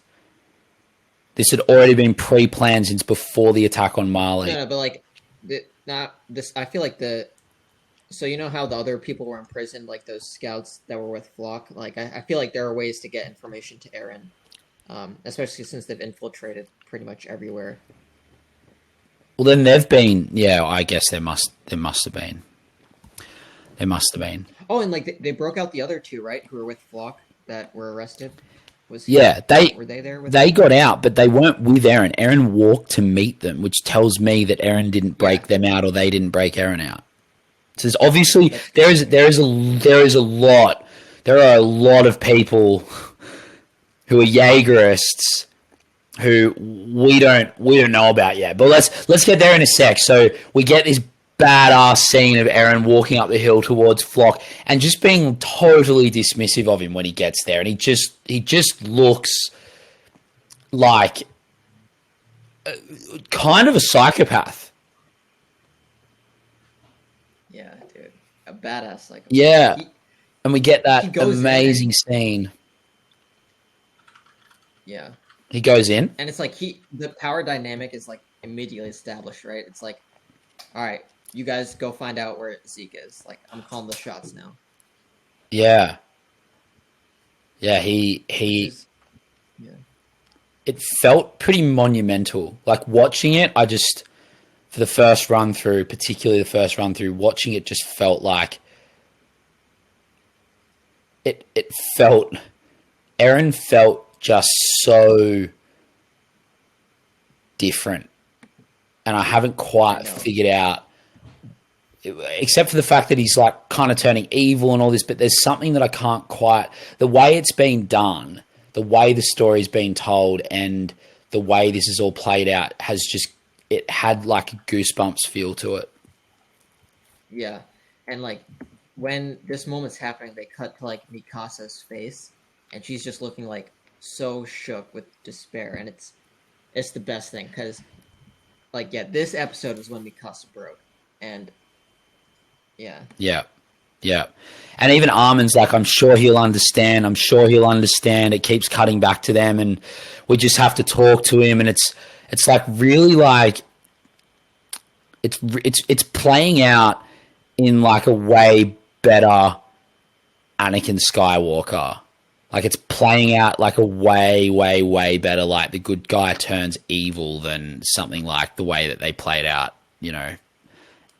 [SPEAKER 2] this had already been pre-planned since before the attack on
[SPEAKER 1] No,
[SPEAKER 2] Marley.
[SPEAKER 1] no, but like, not this. I feel like the. So you know how the other people were imprisoned, like those scouts that were with Flock. Like, I feel like there are ways to get information to Eren, especially since they've infiltrated pretty much everywhere.
[SPEAKER 2] Well, then they've been. Yeah, I guess there must have been. There must have been.
[SPEAKER 1] Oh, and like they broke out the other two, right? Who were with Flock that were arrested. Was he?
[SPEAKER 2] Yeah, they
[SPEAKER 1] Were they there with
[SPEAKER 2] they
[SPEAKER 1] him?
[SPEAKER 2] got out, but they weren't with Eren. Eren walked to meet them, which tells me that Eren didn't
[SPEAKER 1] Yeah,
[SPEAKER 2] break them out or they didn't break Eren out. So there's obviously
[SPEAKER 1] that's
[SPEAKER 2] there is
[SPEAKER 1] true.
[SPEAKER 2] there are a lot of people who are Jaegerists who we don't know about yet. But let's get there in a sec. So we get this badass scene of Eren walking up the hill towards Flock and just being totally dismissive of him when he gets there, and he just looks like kind of a psychopath.
[SPEAKER 1] Yeah, dude, a badass psychopath.
[SPEAKER 2] Yeah, and we get
[SPEAKER 1] He
[SPEAKER 2] that
[SPEAKER 1] goes in and
[SPEAKER 2] amazing scene.
[SPEAKER 1] yeah,
[SPEAKER 2] He goes in.
[SPEAKER 1] and it's like the power dynamic is like immediately established, right? It's like, all right, you guys go find out where Zeke is. Like, I'm calling the shots now.
[SPEAKER 2] Yeah, yeah.
[SPEAKER 1] Which
[SPEAKER 2] He.
[SPEAKER 1] is yeah,
[SPEAKER 2] It felt pretty monumental. Like watching it, I just for the first run through, particularly the first run through, watching it just felt like it felt Eren felt just so different. And I haven't
[SPEAKER 1] I
[SPEAKER 2] quite
[SPEAKER 1] know.
[SPEAKER 2] figured out except for the fact that he's like kind of turning evil and all this, but there's something that I can't quite the way it's been done, the way the story's been told and the way this is all played out has just it had like a goosebumps feel to it.
[SPEAKER 1] Yeah, and like when this moment's happening, they cut to like Mikasa's face, and she's just looking like so shook with despair, and it's the best thing because like yeah, this episode was when Mikasa broke, and yeah,
[SPEAKER 2] Yeah. Yeah. And even Armin's like, I'm sure he'll understand. I'm sure he'll understand. It keeps cutting back to them and we just have to talk to him. And it's like really like, it's playing out in like a way better Anakin Skywalker. Like it's playing out like a way, way, way better, like the good guy turns evil than something like the way that they played out,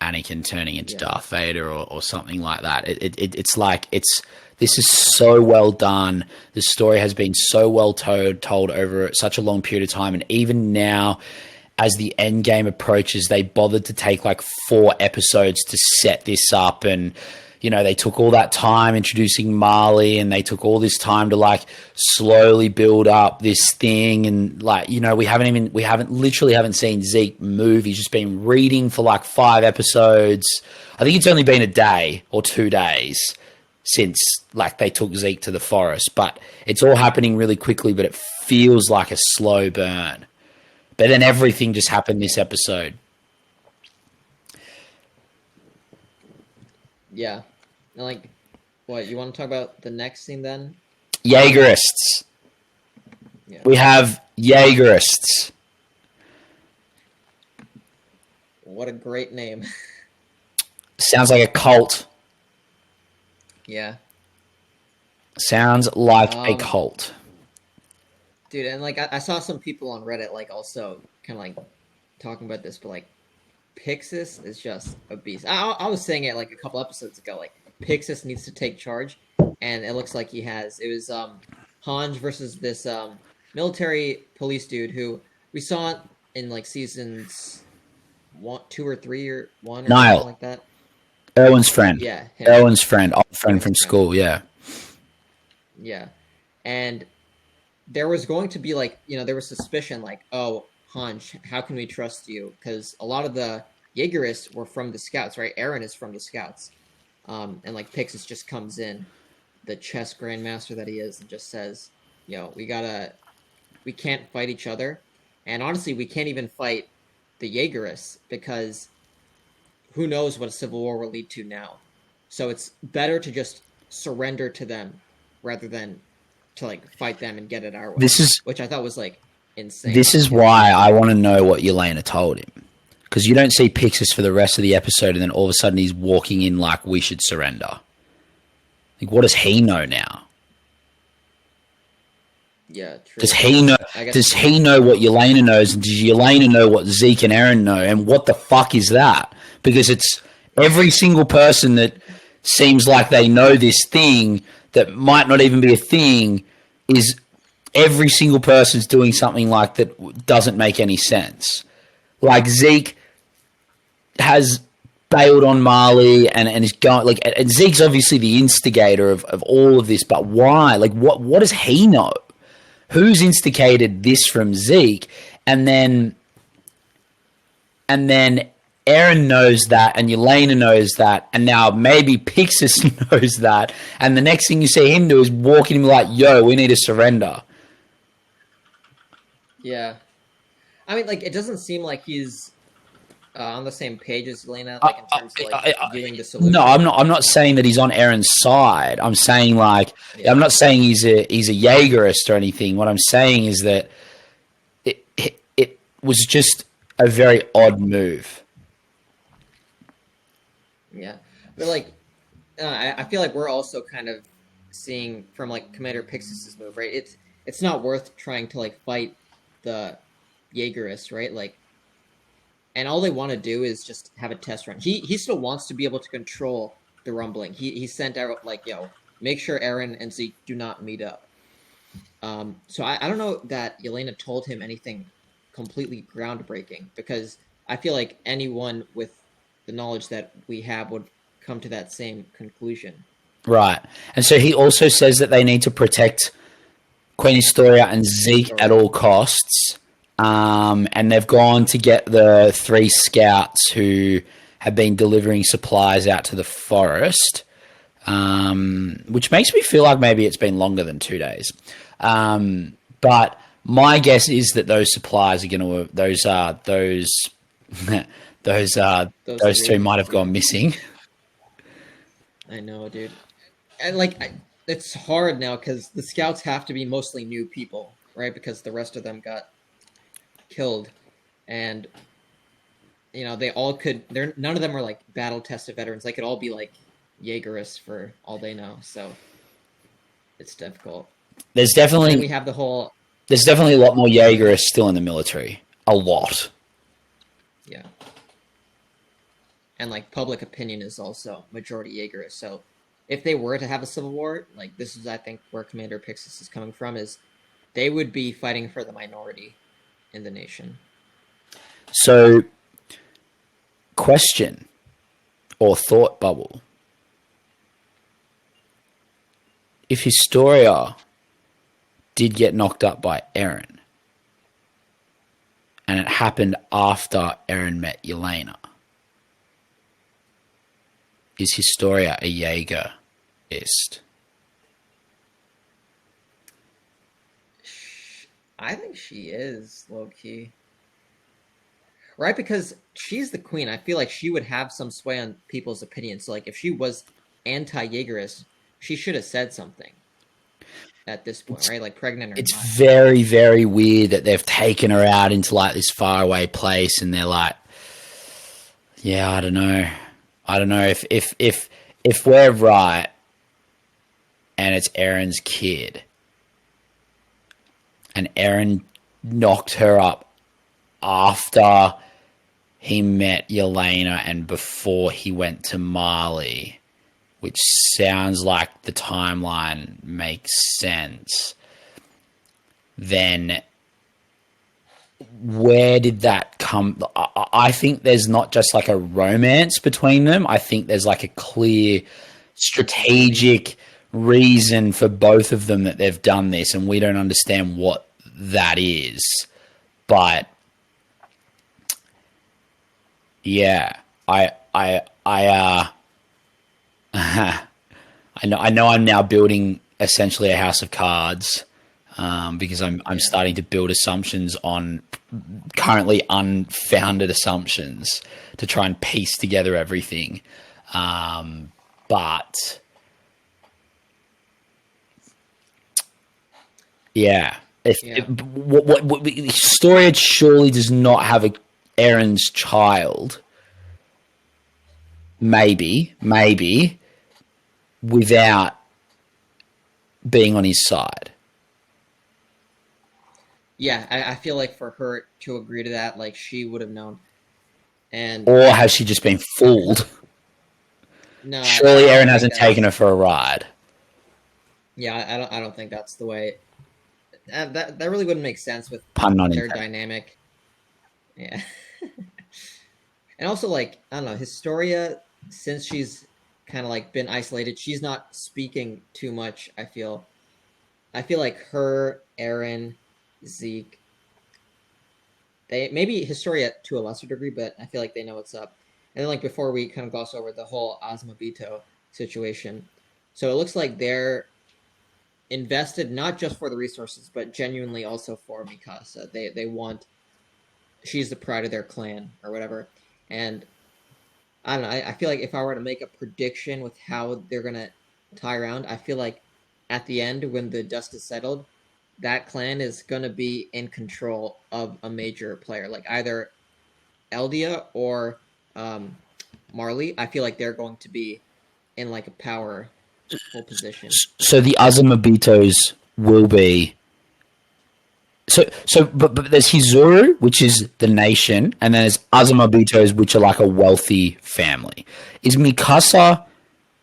[SPEAKER 2] Anakin turning into
[SPEAKER 1] yeah,
[SPEAKER 2] Darth Vader or something like that. It's like this is so well done. The story has been so well told over such a long period of time, and even now, as the end game approaches, they bothered to take like 4 episodes to set this up, and they took all that time introducing Marley, and they took all this time to like slowly build up this thing, and like we haven't seen Zeke move. He's just been reading for like 5 episodes. I think it's only been a day or 2 days since like they took Zeke to the forest, but it's all happening really quickly, but it feels like a slow burn. But then everything just happened this episode.
[SPEAKER 1] yeah, and like what you want to talk about the next scene then?
[SPEAKER 2] Jaegerists.
[SPEAKER 1] Yeah,
[SPEAKER 2] We have Jaegerists.
[SPEAKER 1] what a great name.
[SPEAKER 2] Sounds like a cult.
[SPEAKER 1] Yeah,
[SPEAKER 2] Sounds like a
[SPEAKER 1] um,
[SPEAKER 2] cult.
[SPEAKER 1] dude, and like I saw some people on Reddit like also kind of like talking about this, but like Pixis is just a beast. I was saying it like a couple episodes ago. Like Pixis needs to take charge, and it looks like he has. It was Hanj versus this military police dude who we saw in like seasons 1, 2, or 3, or one or something
[SPEAKER 2] Niall,
[SPEAKER 1] like that.
[SPEAKER 2] Erwin's friend.
[SPEAKER 1] Yeah, him.
[SPEAKER 2] Erwin's friend, old friend from
[SPEAKER 1] Aaron's friend.
[SPEAKER 2] school. Yeah.
[SPEAKER 1] Yeah, and there was going to be like there was suspicion like, oh, Hanj, how can we trust you? Because a lot of the Jaegerists were from the scouts, right? Eren is from the scouts, and like Pixis just comes in, the chess grandmaster that he is, and just says, we can't fight each other, and honestly, we can't even fight the Jaegerists because who knows what a civil war will lead to now. So it's better to just surrender to them rather than to like fight them and get it our way. Which I thought was like insane.
[SPEAKER 2] This is why I want to know what Yelena told him. Because you don't see Pixis for the rest of the episode, and then all of a sudden he's walking in like, we should surrender. Like, what does he know now?
[SPEAKER 1] Yeah, true.
[SPEAKER 2] Does he know? Does he know what Yelena knows? And does Yelena know what Zeke and Eren know? And what the fuck is that? Because it's every single person that seems like they know this thing that might not even be a thing. Is every single person's doing something like that doesn't make any sense. Like Zeke has bailed on Marley and is going like, and Zeke's obviously the instigator of all of this, but why? Like, what does he know? Who's instigated this from Zeke? And then Eren knows that, and Yelena knows that, and now maybe Pixis knows that, and the next thing you see him do is walking him like, yo, we need to surrender.
[SPEAKER 1] Yeah. I mean, like, it doesn't seem like he's on the same page as Yelena, like, in terms of, like, viewing the solution.
[SPEAKER 2] No, I'm not saying that he's on Eren's side. I'm saying, like, I'm not saying he's a Jaegerist or anything. What I'm saying is that it was just a very odd move.
[SPEAKER 1] Yeah. But, like, I feel like we're also kind of seeing from, like, Commander Pixis' move, right? It's not worth trying to, like, fight the Jaegerists, right? Like, and all they want to do is just have a test run. He still wants to be able to control the rumbling. He sent out like, make sure Eren and Zeke do not meet up. So I don't know that Yelena told him anything completely groundbreaking, because I feel like anyone with the knowledge that we have would come to that same conclusion.
[SPEAKER 2] Right. And so he also says that they need to protect Queen Historia and Zeke at all costs. And they've gone to get the 3 scouts who have been delivering supplies out to the forest, which makes me feel like maybe it's been longer than 2 days. But my guess is that those supplies are going to those 3 might have gone missing.
[SPEAKER 1] I know, dude. And like, it's hard now because the scouts have to be mostly new people, right? Because the rest of them got killed, and they all none of them are like battle tested veterans. They could all be like Jaegerists for all they know, so it's difficult.
[SPEAKER 2] There's definitely
[SPEAKER 1] we have
[SPEAKER 2] there's definitely a lot more Jaegerists still in the military. A lot.
[SPEAKER 1] Yeah. And like public opinion is also majority Jaegerists, so if they were to have a civil war, like this is I think where Commander Pixis is coming from, is they would be fighting for the minority in the nation.
[SPEAKER 2] So, question or thought bubble. If Historia did get knocked up by Eren, and it happened after Eren met Yelena, is Historia a Jaegerist?
[SPEAKER 1] I think she is, low-key. Right, because she's the queen. I feel like she would have some sway on people's opinions. So, like, if she was anti-Jaegerist, she should have said something at this point, right? Like, pregnant or
[SPEAKER 2] It's
[SPEAKER 1] not.
[SPEAKER 2] very, very weird that they've taken her out into, like, this faraway place, and they're like, yeah, I don't know. I don't know if we're right and it's Eren's kid, and Eren knocked her up after he met Yelena and before he went to Mali, which sounds like the timeline makes sense, then where did that come? I think there's not just like a romance between them. I think there's like a clear strategic reason for both of them that they've done this, and we don't understand what that is. But yeah, I know I'm now building essentially a house of cards, because I'm starting to build assumptions on currently unfounded assumptions to try and piece together everything. But yeah, what Historia surely does not have Eren's child. Maybe without being on his side.
[SPEAKER 1] Yeah, I feel like for her to agree to that, like she would have known. And
[SPEAKER 2] or has she just been fooled?
[SPEAKER 1] No,
[SPEAKER 2] surely Eren hasn't taken her for a ride.
[SPEAKER 1] Yeah, I don't think that's the way. That really wouldn't make sense with their dynamic. Yeah. And also, like, I don't know, Historia, since she's kind of like been isolated, she's not speaking too much. I feel like her, Eren, Zeke, they maybe Historia to a lesser degree, but I feel like they know what's up. And then, like, before we kind of gloss over the whole Azumabito situation, so it looks like they're invested not just for the resources, but genuinely also for Mikasa. They want, she's the pride of their clan or whatever. And I don't know, I feel like if I were to make a prediction with how they're gonna tie around, I feel like at the end, when the dust is settled, that clan is gonna be in control of a major player, like either Eldia or Marley. I feel like they're going to be in like a powerful position.
[SPEAKER 2] So the Azumabitos will be. But there's Hizuru, which is the nation, and then there's Azumabitos, which are like a wealthy family. Is Mikasa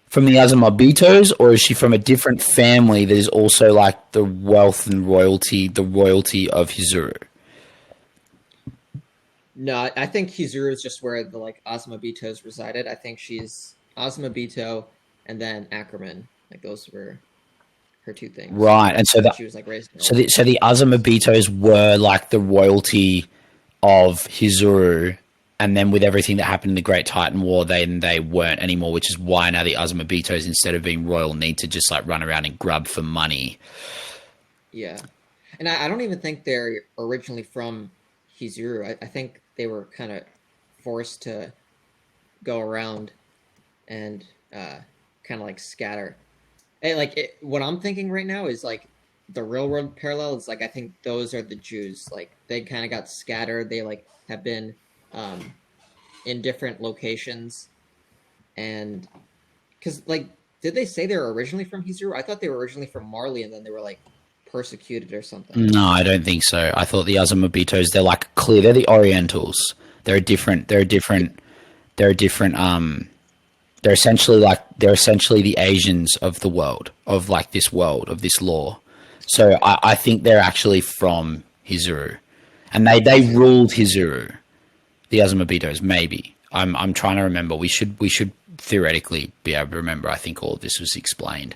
[SPEAKER 2] from the Azumabitos, or is she from a different family that is also like the wealth and royalty, the royalty of Hizuru?
[SPEAKER 1] No, I think Hizuru is just where the like Azumabitos resided. I think she's Azumabito and then Ackerman. Like those were her two things.
[SPEAKER 2] Right, and so
[SPEAKER 1] she was like raised.
[SPEAKER 2] So the Azumabitos were like the royalty of Hizuru, and then with everything that happened in the Great Titan War, they weren't anymore, which is why now the Azumabitos, instead of being royal, need to just like run around and grub for money.
[SPEAKER 1] Yeah, and I don't even think they're originally from Hizuru. I think they were kind of forced to go around and kind of like scatter. And like what I'm thinking right now is like the real world parallel is like I think those are the Jews. Like they kind of got scattered. They like have been in different locations, and because like did they say they were originally from Hizuru? I thought they were originally from Marley, and then they were like persecuted or something.
[SPEAKER 2] No, I don't think so. I thought the Azumabitos, they're like clear. They're the Orientals. They're essentially the Asians of the world, of like this world, of this law. So I think they're actually from Hizuru, and they ruled Hizuru, the Azumabitos. Maybe I'm trying to remember. We should theoretically be able to remember. I think all of this was explained.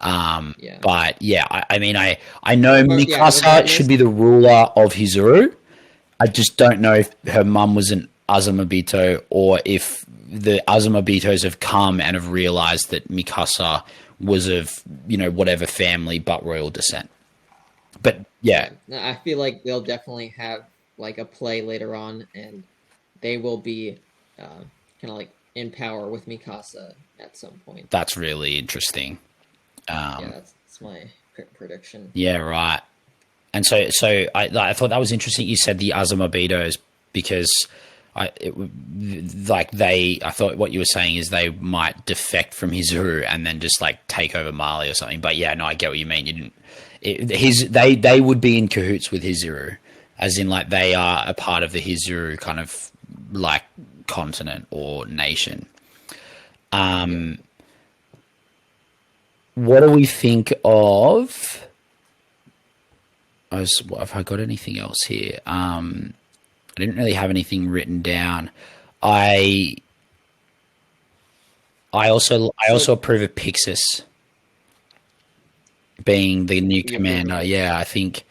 [SPEAKER 2] But yeah, I mean, I know Mikasa should be the ruler of Hizuru. I just don't know if her mum was an Azumabito or if the Azumabitos have come and have realized that Mikasa was of, whatever family but royal descent. But yeah.
[SPEAKER 1] I feel like they'll definitely have like a play later on, and they will be kind of like in power with Mikasa at some point.
[SPEAKER 2] That's really interesting.
[SPEAKER 1] That's my prediction.
[SPEAKER 2] Yeah, right. And so I thought that was interesting. You said the Azumabitos because I thought what you were saying is they might defect from Hizuru and then just like take over Mali or something. But yeah, no, I get what you mean. They would be in cahoots with Hizuru, as in like they are a part of the Hizuru kind of like continent or nation. What do we think of? Have I got anything else here? I didn't really have anything written down. I also approve of Pixis being the new commander. Yeah, I think,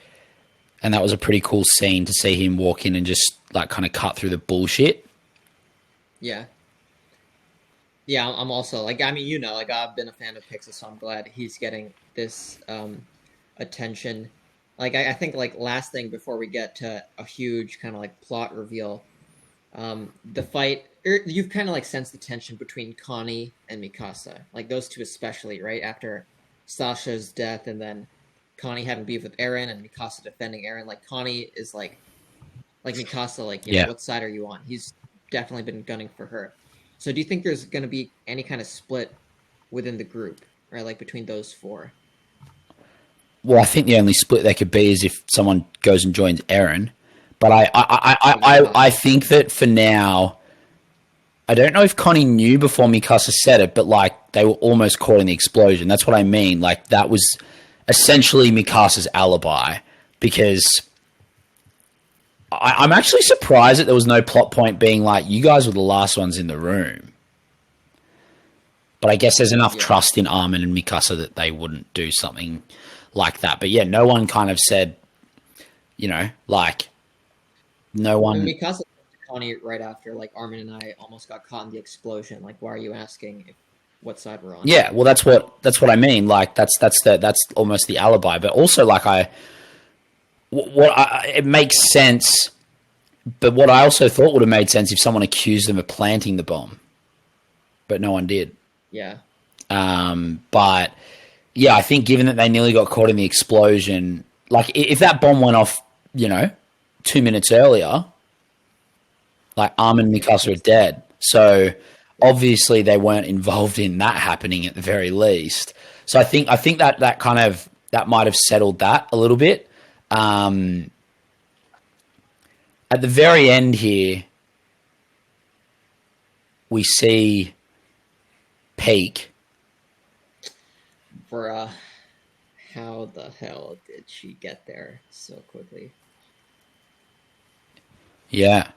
[SPEAKER 2] and that was a pretty cool scene to see him walk in and just like kind of cut through the bullshit.
[SPEAKER 1] Yeah. Yeah, I'm also like, I mean, you know, like I've been a fan of Pixar, so I'm glad he's getting this attention. Like I think like last thing before we get to a huge kind of like plot reveal, the fight, you've kind of like sensed the tension between Connie and Mikasa, like those two especially, right after Sasha's death, and then Connie having beef with Eren and Mikasa defending Eren. Like Connie is like Mikasa, like you know, what side are you on? He's definitely been gunning for her. So do you think there's going to be any kind of split within the group, right? Like between those four?
[SPEAKER 2] Well, I think the only split there could be is if someone goes and joins Eren. But I think that for now, I don't know if Connie knew before Mikasa said it, but like they were almost caught in the explosion. That's what I mean. Like that was essentially Mikasa's alibi, because I'm actually surprised that there was no plot point being like, you guys were the last ones in the room. But I guess there's enough trust in Armin and Mikasa that they wouldn't do something like that. But yeah, no one kind of said, you know, like no one.
[SPEAKER 1] And Mikasa told Connie right after, like Armin and I almost got caught in the explosion. Like, why are you asking what side we're on?
[SPEAKER 2] Yeah, well, that's what I mean. Like that's almost the alibi. But also, like it makes sense. But what I also thought would have made sense if someone accused them of planting the bomb, but no one did.
[SPEAKER 1] Yeah.
[SPEAKER 2] But yeah, I think given that they nearly got caught in the explosion, like if that bomb went off, you know, 2 minutes earlier, like Armin and Mikasa are dead. So obviously they weren't involved in that happening at the very least. So I think that kind of, that might have settled that a little bit. At the very end here, we see Peak.
[SPEAKER 1] For how the hell did she get there so quickly?
[SPEAKER 2] Yeah.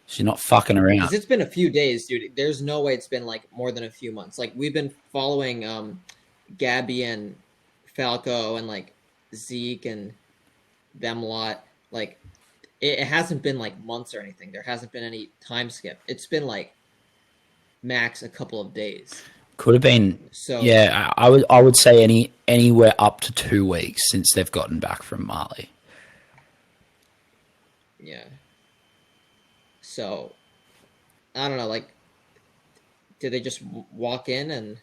[SPEAKER 2] She's not fucking around.
[SPEAKER 1] Because it's been a few days, dude. There's no way it's been like more than a few months. Like we've been following Gabby and Falco and like Zeke and them lot. Like it hasn't been like months or anything. There hasn't been any time skip. It's been like max a couple of days.
[SPEAKER 2] Could have been. So yeah, I would say anywhere up to 2 weeks since they've gotten back from Mali.
[SPEAKER 1] Yeah. So I don't know. Like, did they just walk in and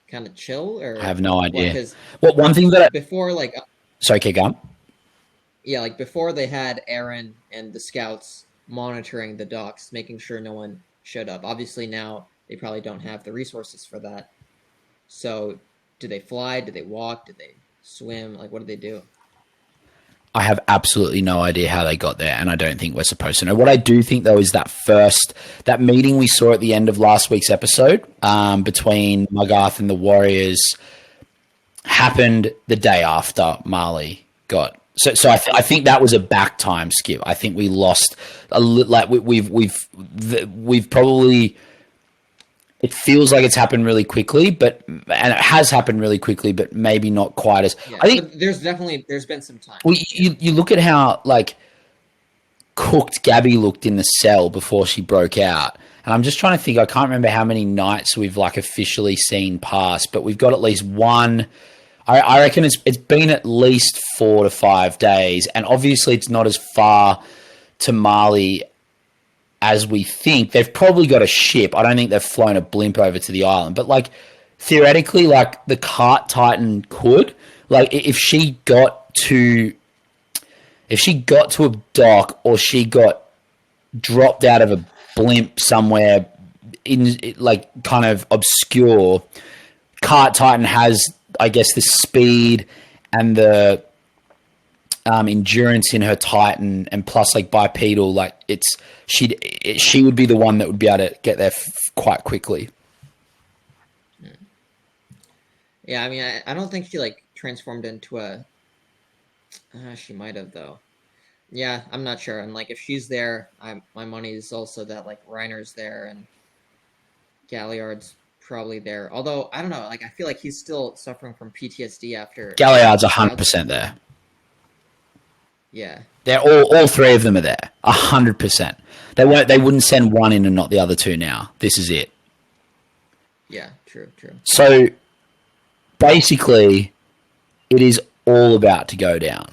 [SPEAKER 1] kind of chill, or
[SPEAKER 2] I have no idea.
[SPEAKER 1] Because
[SPEAKER 2] one thing that
[SPEAKER 1] before, like,
[SPEAKER 2] sorry, keep going.
[SPEAKER 1] Yeah, like before they had Eren and the scouts monitoring the docks, making sure no one showed up. Obviously now they probably don't have the resources for that. So did they fly? Did they walk? Did they swim? Like, what did they do?
[SPEAKER 2] I have absolutely no idea how they got there, and I don't think we're supposed to know. What I do think, though, is that meeting we saw at the end of last week's episode between Margarth and the Warriors happened the day after Mali got. So I think that was a back time skip. I think we lost a little. Like we've probably. It feels like it's happened really quickly, and it has happened really quickly, but maybe not quite as.
[SPEAKER 1] Yeah,
[SPEAKER 2] I think
[SPEAKER 1] there's been some time.
[SPEAKER 2] Well, you look at how like cooked Gabby looked in the cell before she broke out, and I'm just trying to think. I can't remember how many nights we've like officially seen pass, but we've got at least one. I reckon it's been at least 4 to 5 days, and obviously it's not as far to Mali as we think. They've probably got a ship. I don't think they've flown a blimp over to the island, but like theoretically, like the cart Titan could, like if she got to a dock or she got dropped out of a blimp somewhere in like kind of obscure, cart Titan has, I guess, the speed and the endurance in her Titan, and plus like bipedal, like she would be the one that would be able to get there quite quickly.
[SPEAKER 1] Yeah, I mean, I don't think she like transformed into a. She might have though. Yeah, I'm not sure. And like, if she's there, my money is also that like Reiner's there and Galliard's probably there. Although I don't know, like I feel like he's still suffering from PTSD after
[SPEAKER 2] Galliard's 100% there.
[SPEAKER 1] Yeah,
[SPEAKER 2] They're all three of them are there, 100%. They wouldn't send one in and not the other two now. This is it.
[SPEAKER 1] Yeah, true.
[SPEAKER 2] So basically, it is all about to go down.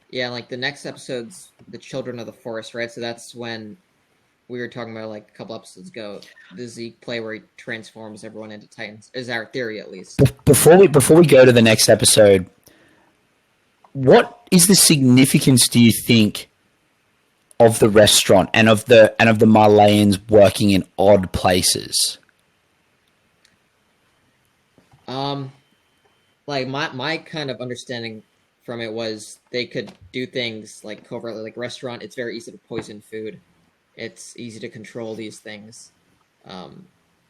[SPEAKER 1] Yeah, like the next episode's the Children of the Forest, right? So that's when we were talking about like a couple episodes ago, the Zeke play where he transforms everyone into Titans. Is our theory at least.
[SPEAKER 2] Before we go to the next episode, what is the significance, do you think, of the restaurant and of the Marleyans working in odd places?
[SPEAKER 1] Like my kind of understanding from it was they could do things like covertly, like restaurant. It's very easy to poison food. It's easy to control these things.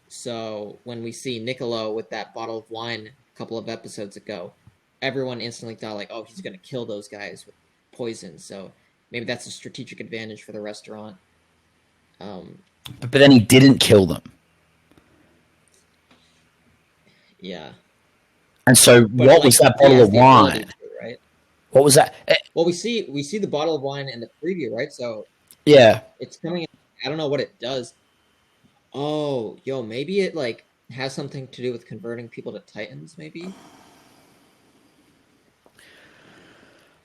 [SPEAKER 1] So when we see Niccolo with that bottle of wine a couple of episodes ago, everyone instantly thought like, oh, he's going to kill those guys with poison. So maybe that's a strategic advantage for the restaurant.
[SPEAKER 2] But then he didn't kill them.
[SPEAKER 1] Yeah.
[SPEAKER 2] And so what was that bottle of wine?
[SPEAKER 1] Right?
[SPEAKER 2] What was that?
[SPEAKER 1] Well, we see the bottle of wine in the preview, right? So
[SPEAKER 2] yeah,
[SPEAKER 1] it's coming. I don't know what it does. Oh, maybe it like has something to do with converting people to Titans. Maybe.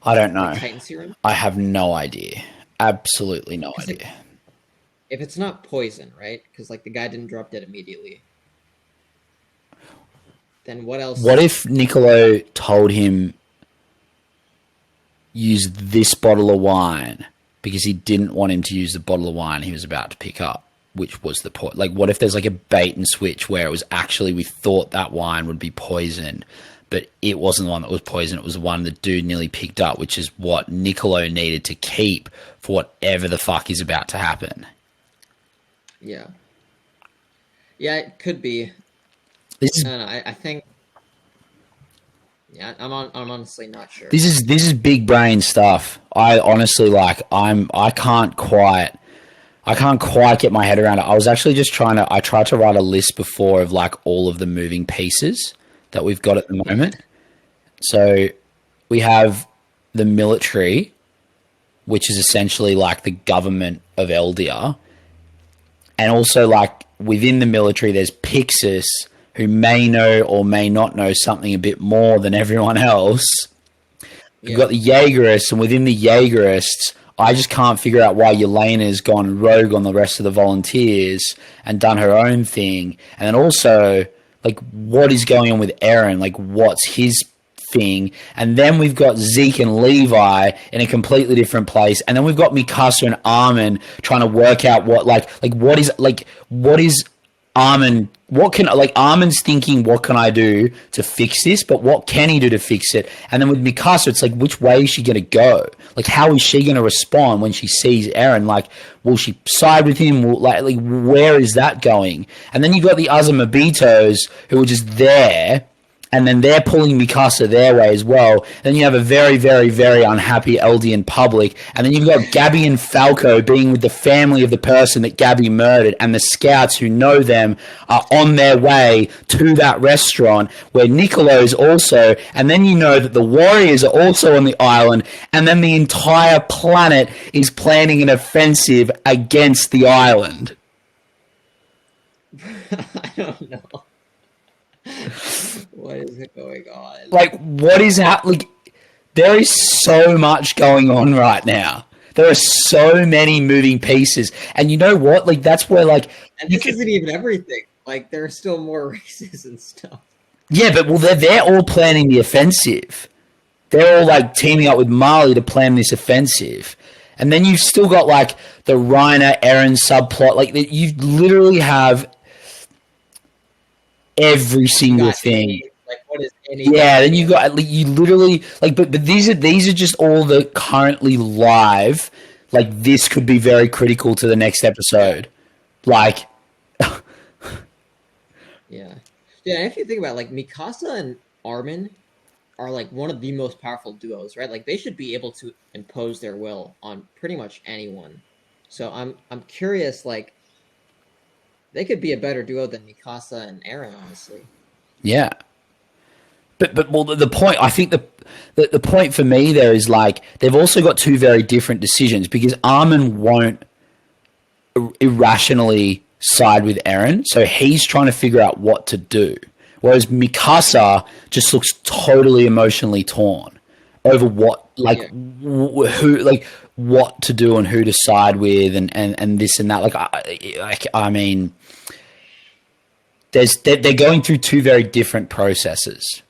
[SPEAKER 2] I don't know.
[SPEAKER 1] Like Titan serum.
[SPEAKER 2] I have no idea. Absolutely no idea.
[SPEAKER 1] If it's not poison, right? Because like the guy didn't drop dead immediately. Then what else?
[SPEAKER 2] What if Niccolo told him use this bottle of wine because he didn't want him to use the bottle of wine he was about to pick up, which was the point? Like, what if there's like a bait and switch where it was actually we thought that wine would be poison, but it wasn't the one that was poison. It was the one the dude nearly picked up, which is what Niccolo needed to keep for whatever the fuck is about to happen.
[SPEAKER 1] Yeah. Yeah, it could be.
[SPEAKER 2] This is,
[SPEAKER 1] I don't know. I think. Yeah, I'm honestly not sure.
[SPEAKER 2] This is big brain stuff. I honestly I can't quite get my head around it. I was actually just I tried to write a list before of like all of the moving pieces that we've got at the moment. So we have the military, which is essentially like the government of Eldia. And also like within the military, there's Pixis, who may know or may not know something a bit more than everyone else. You've got the Jaegerists, and within the Jaegerists, I just can't figure out why Yelena's gone rogue on the rest of the volunteers and done her own thing. And then also, like, what is going on with Eren? Like, what's his thing? And then we've got Zeke and Levi in a completely different place. And then we've got Mikasa and Armin trying to work out what is Armin, Armin's thinking, what can I do to fix this? But what can he do to fix it? And then with Mikasa, it's like, which way is she going to go? Like, how is she going to respond when she sees Eren? Like, will she side with him? Where is that going? And then you've got the Azumabitos who are just there, and then they're pulling Mikasa their way as well. Then you have a very, very, very unhappy Eldian public. And then you've got Gabby and Falco being with the family of the person that Gabby murdered. And the scouts who know them are on their way to that restaurant where Niccolo's also. And then you know that the warriors are also on the island. And then the entire planet is planning an offensive against the island.
[SPEAKER 1] I don't know. What is it going on?
[SPEAKER 2] Like, what is happening? Like, there is so much going on right now. There are so many moving pieces. And you know what? Like, that's where, like...
[SPEAKER 1] And this isn't even everything. Like, there are still more races and stuff.
[SPEAKER 2] Yeah, but, well, they're all planning the offensive. They're all, like, teaming up with Marley to plan this offensive. And then you've still got, like, the Reiner, Eren subplot. Like, you literally have... every single thing.
[SPEAKER 1] Like, what is anything
[SPEAKER 2] Yeah,
[SPEAKER 1] to
[SPEAKER 2] then
[SPEAKER 1] do?
[SPEAKER 2] you literally like, but these are just all the currently live. Like this could be very critical to the next
[SPEAKER 1] Yeah,
[SPEAKER 2] episode. Like,
[SPEAKER 1] yeah, yeah. And if you think about it, like Mikasa and Armin are like one of the most powerful duos, right? Like they should be able to impose their will on pretty much anyone. So I'm curious, like they could be a better duo than Mikasa and Eren, honestly.
[SPEAKER 2] yeah, but well, the point I think the point for me there is like they've also got two very different decisions because Armin won't irrationally side with Eren, so he's trying to figure out what to do. Whereas Mikasa just looks totally emotionally torn over what, like,
[SPEAKER 1] Yeah,
[SPEAKER 2] who, like, what to do and who to side with, and this and that. I mean, they're going through two very different processes.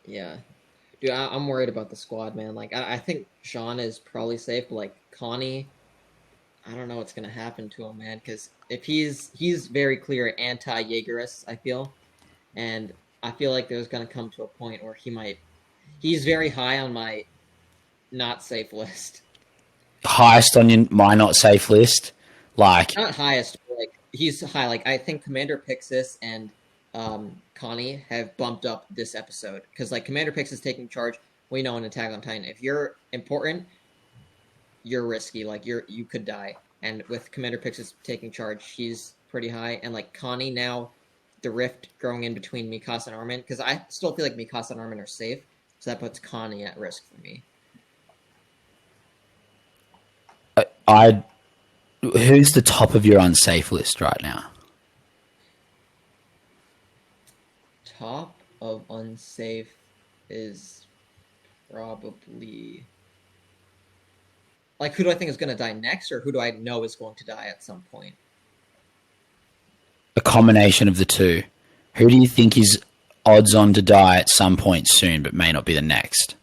[SPEAKER 1] yeah. Dude, I'm worried about the squad, man. Like I think Sean is probably safe, but like Connie, I don't know what's gonna happen to him, man. Because if he's very clear anti-Jaegerist, I feel, and I feel like there's gonna come to a point where he's very high on my not safe list.
[SPEAKER 2] Highest on my not safe list, like
[SPEAKER 1] Not highest, but like he's high. Like I think Commander Pixis and Connie have bumped up this episode because like Commander Pixis taking charge. We know in Attack on Titan, if you're important, you're risky. Like you could die. And with Commander Pixis taking charge, he's pretty high. And like Connie now, the rift growing in between Mikasa and Armin, because I still feel like Mikasa and Armin are safe, so that puts Connie at risk for me.
[SPEAKER 2] I who's the top of your unsafe list right now?
[SPEAKER 1] Top of unsafe is probably like who do I think is going to die next, or who do I know is going to die at some point?
[SPEAKER 2] A combination of the two. Who do you think is odds on to die at some point soon, but may not be the next?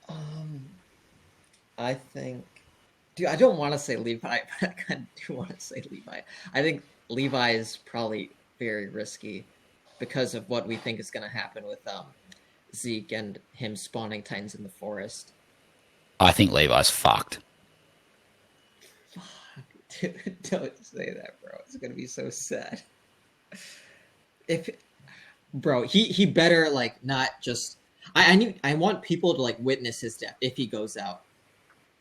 [SPEAKER 1] Um, I think, dude, I don't want to say Levi, but I kind of do want to say Levi. I think Levi is probably very risky because of what we think is going to happen with Zeke and him spawning Titans in the forest.
[SPEAKER 2] I think Levi's fucked.
[SPEAKER 1] Dude, don't say that, bro. It's gonna be so sad. If, bro, he better like not just. I want people to like witness his death if he goes out.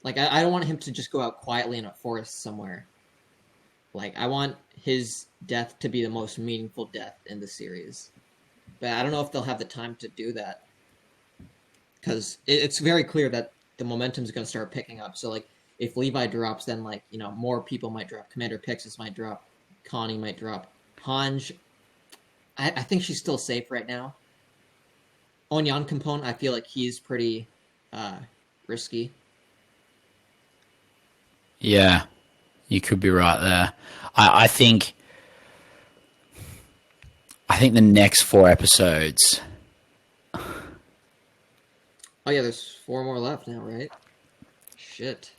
[SPEAKER 1] Like I don't want him to just go out quietly in a forest somewhere. Like I want his death to be the most meaningful death in the series. But I don't know if they'll have the time to do that because it's very clear that the momentum is going to start picking up. So like if Levi drops, then like more people might drop. Commander Pixis might drop. Connie might drop. Hanj, I think she's still safe right now. Onyan Component, I feel like he's pretty risky.
[SPEAKER 2] Yeah, you could be right there. I think the next 4 episodes.
[SPEAKER 1] Oh yeah, there's 4 more left now, right? Shit.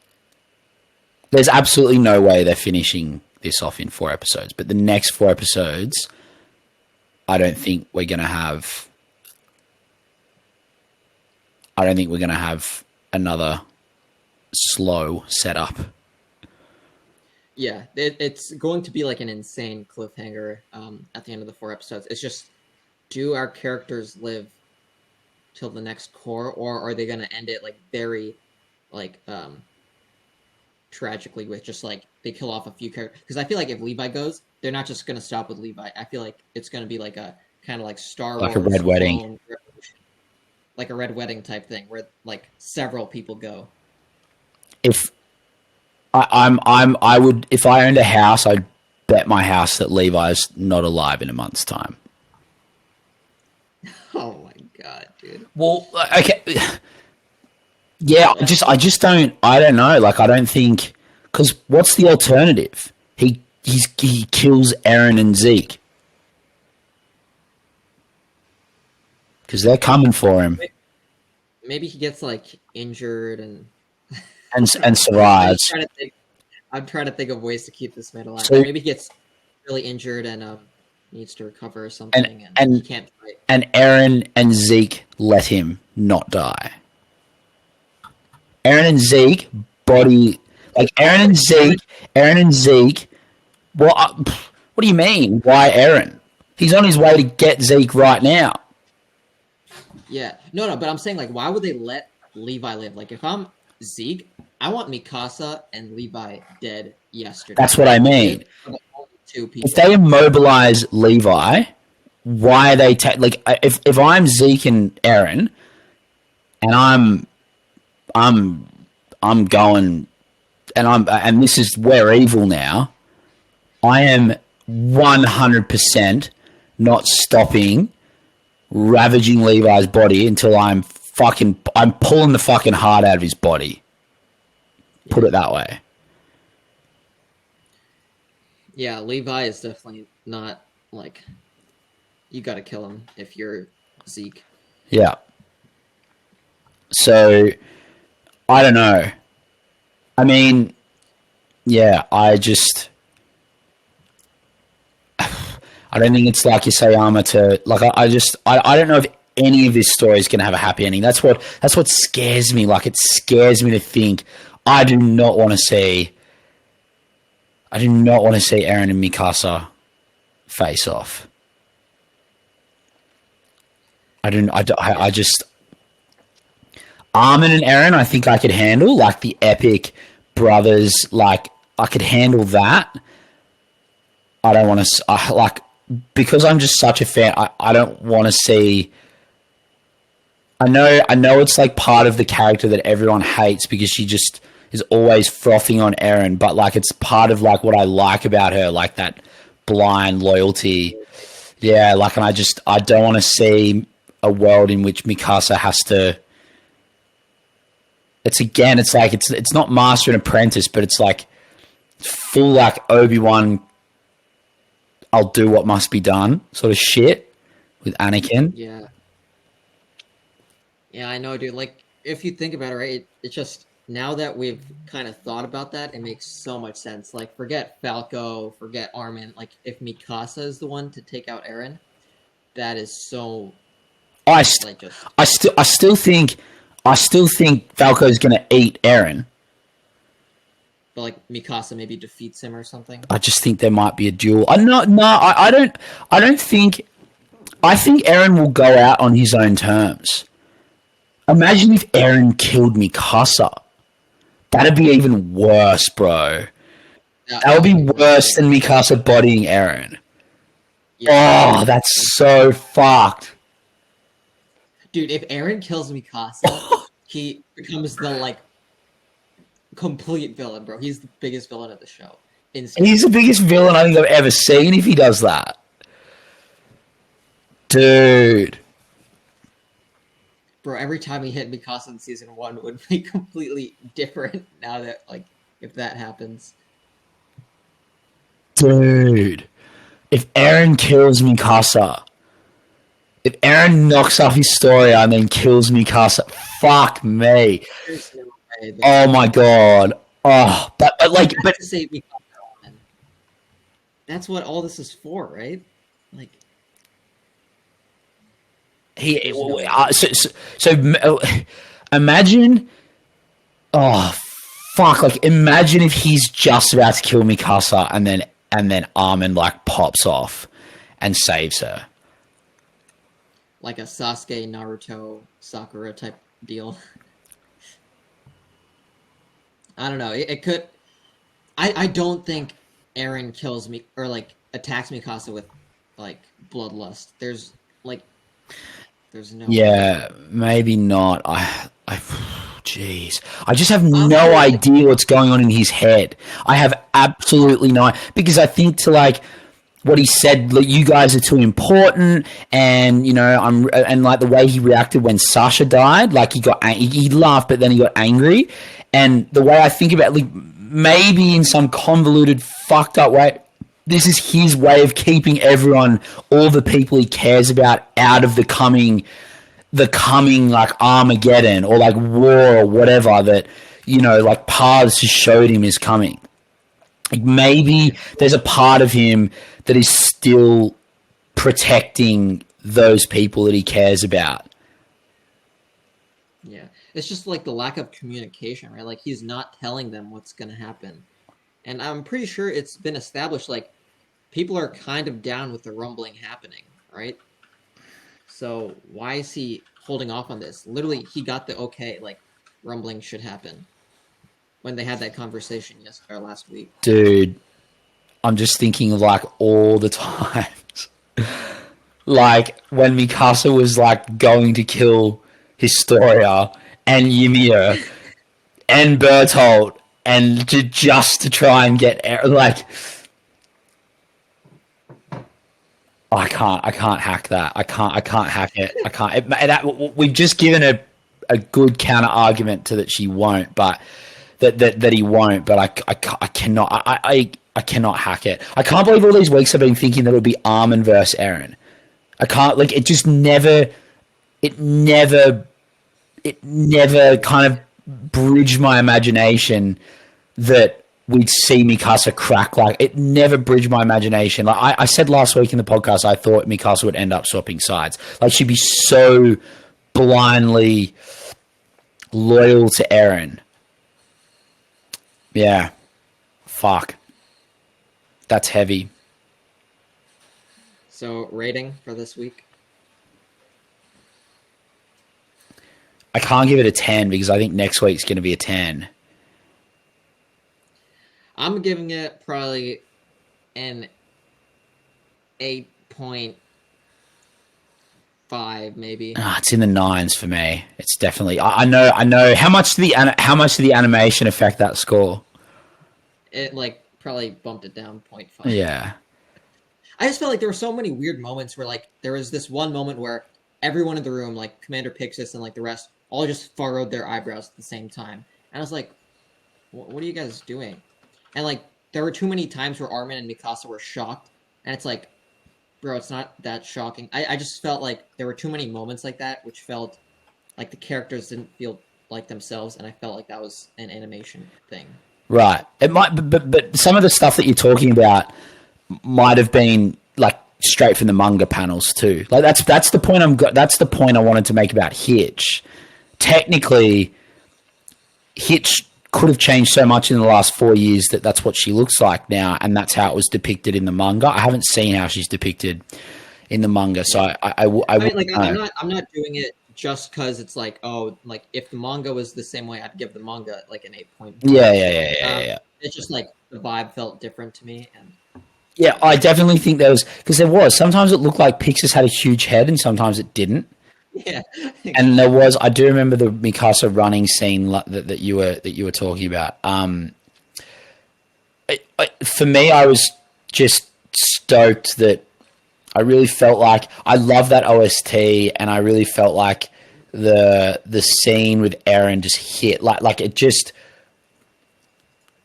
[SPEAKER 2] There's absolutely no way they're finishing this off in 4 episodes, but the next 4 episodes, I don't think we're gonna have. I don't think we're gonna have another slow setup.
[SPEAKER 1] Yeah, it's going to be like an insane cliffhanger at the end of the 4 episodes. It's just, do our characters live till the next core, or are they going to end it like very, like tragically with just like they kill off a few characters? Because I feel like if Levi goes, they're not just going to stop with Levi. I feel like it's going to be like a kind of like Star
[SPEAKER 2] Like a
[SPEAKER 1] Wars
[SPEAKER 2] red wedding.
[SPEAKER 1] like a red wedding type thing where like several people go.
[SPEAKER 2] If I would, if I owned a house, I'd bet my house that Levi's not alive in a month's time.
[SPEAKER 1] Oh my god, dude.
[SPEAKER 2] Well, okay, yeah, I just don't know. Like, I don't think, because what's the alternative? He kills Eren and Zeke because they're coming for him,
[SPEAKER 1] Maybe he gets like injured and
[SPEAKER 2] and
[SPEAKER 1] I'm
[SPEAKER 2] survives.
[SPEAKER 1] I'm trying to think of ways to keep this man alive.
[SPEAKER 2] So
[SPEAKER 1] Maybe he gets really injured and needs to recover or something,
[SPEAKER 2] and
[SPEAKER 1] and he
[SPEAKER 2] and
[SPEAKER 1] can't fight.
[SPEAKER 2] and Eren and Zeke let him not die. Eren and Zeke body like Eren and Zeke. What do you mean? Why Eren? He's on his way to get Zeke right now.
[SPEAKER 1] Yeah, no, but I'm saying like, why would they let Levi live? Like, if I'm Zeke, I want Mikasa and Levi dead yesterday.
[SPEAKER 2] That's what I mean.
[SPEAKER 1] The only two people.
[SPEAKER 2] If they immobilize Levi, why are they like? If I'm Zeke and Eren, and I'm going, and this is we're evil now. I am 100% not stopping ravaging Levi's body until I'm pulling the fucking heart out of his body. Put it that way.
[SPEAKER 1] Yeah, Levi is definitely not like, you gotta kill him if you're Zeke.
[SPEAKER 2] Yeah. So I don't know. I mean, yeah, I don't think it's like Isayama to like. I don't know if any of this story is going to have a happy ending. That's what scares me. Like, it scares me to think. I do not want to see Eren and Mikasa face off. I just Armin and Eren. I think I could handle, like, the epic brothers. Like, I could handle that. I don't want to like, because I'm just such a fan. I don't want to see. I know it's like part of the character that everyone hates because she just is always frothing on Eren, but like, it's part of like what I like about her, like that blind loyalty. Yeah, like, and I don't want to see a world in which Mikasa has to. It's like it's not master and apprentice, but it's like full like Obi-Wan. I'll do what must be done sort of shit with Anakin.
[SPEAKER 1] Yeah. Yeah, I know, dude. Like, if you think about it, right, it's just, now that we've kind of thought about that, it makes so much sense. Like, forget Falco, forget Armin. Like, if Mikasa is the one to take out Eren, that is so.
[SPEAKER 2] I still think Falco's gonna eat Eren.
[SPEAKER 1] But like, Mikasa maybe defeats him or something.
[SPEAKER 2] I just think there might be a duel. I don't think. I think Eren will go out on his own terms. Imagine if Eren killed Mikasa. That'd be even worse, bro. That would be worse than Mikasa bodying Eren. Yeah. Oh, that's so fucked.
[SPEAKER 1] Dude, if Eren kills Mikasa, he becomes the, like, complete villain, bro. He's the biggest villain of the show. Insane.
[SPEAKER 2] He's the biggest villain I think I've ever seen if he does that. Dude.
[SPEAKER 1] Bro, every time he hit Mikasa in season 1 would be completely different now that, like, if that happens.
[SPEAKER 2] Dude. If Eren kills Mikasa, if Eren knocks off his story and then kills Mikasa, fuck me.
[SPEAKER 1] There's no way.
[SPEAKER 2] Oh my god. Oh, but
[SPEAKER 1] to save Mikasa. That's what all this is for, right? Like,
[SPEAKER 2] imagine. Oh fuck! Like, imagine if he's just about to kill Mikasa and then Armin like pops off and saves her.
[SPEAKER 1] Like a Sasuke, Naruto, Sakura type deal. I don't know. It could. I don't think Eren kills me or like attacks Mikasa with like bloodlust. There's no.
[SPEAKER 2] Yeah, maybe not. Jeez, I just have no idea what's going on in his head. I have absolutely no, because I think to like what he said, like, you guys are too important, and and like the way he reacted when Sasha died, like he laughed, but then he got angry, and the way I think about it, like, maybe in some convoluted, fucked up way, this is his way of keeping everyone, all the people he cares about, out of the coming like Armageddon or like war or whatever that, like paths has showed him is coming. Like, maybe there's a part of him that is still protecting those people that he cares about.
[SPEAKER 1] Yeah. It's just like the lack of communication, right? Like he's not telling them what's going to happen. And I'm pretty sure it's been established like people are kind of down with the rumbling happening, right? So why is he holding off on this? Literally, he got the okay, like rumbling should happen when they had that conversation yesterday or last week.
[SPEAKER 2] Dude, I'm just thinking of like all the times. Like when Mikasa was like going to kill Historia and Ymir and Bertolt and just to try and get like I can't hack that. I can't hack it. I can't. We've just given a good counter argument to that she won't, but that he won't. But I cannot. I cannot hack it. I can't believe all these weeks I've been thinking that it would be Armin versus Eren. I can't. Like it just never. It never kind of bridged my imagination that we'd see Mikasa crack. Like it never bridged my imagination. Like I said last week in the podcast, I thought Mikasa would end up swapping sides. Like she'd be so blindly loyal to Eren. Yeah. Fuck. That's heavy.
[SPEAKER 1] So rating for this week?
[SPEAKER 2] I can't give it a 10 because I think next week's going to be a 10.
[SPEAKER 1] I'm giving it probably an 8.5, maybe.
[SPEAKER 2] It's in the 9s for me. It's definitely. I know. How much did the animation affect that score?
[SPEAKER 1] It like probably bumped it down 0.5.
[SPEAKER 2] Yeah.
[SPEAKER 1] I just felt like there were so many weird moments where like there was this one moment where everyone in the room, like Commander Pixis and like the rest, all just furrowed their eyebrows at the same time. And I was like, what are you guys doing? And like there were too many times where Armin and Mikasa were shocked. And it's like, bro, it's not that shocking. I just felt like there were too many moments like that, which felt like the characters didn't feel like themselves. And I felt like that was an animation thing.
[SPEAKER 2] Right. It might, but some of the stuff that you're talking about might have been like straight from the manga panels too. Like that's the point that's the point I wanted to make about Hitch. Technically, Hitch could have changed so much in the last 4 years that's what she looks like now, and that's how it was depicted in the manga. I haven't seen how she's depicted in the manga, so I mean, like,
[SPEAKER 1] I'm not doing it just because it's like, oh, like if the manga was the same way, I'd give the manga like an 8.5.
[SPEAKER 2] Yeah.
[SPEAKER 1] It's just like the vibe felt different to me, and
[SPEAKER 2] yeah, I definitely think there was sometimes it looked like Pixis had a huge head, and sometimes it didn't.
[SPEAKER 1] Yeah,
[SPEAKER 2] and I do remember the Mikasa running scene that you were talking about. For me, I was just stoked that I really felt like I love that OST, and I really felt like the scene with Eren just hit like it just.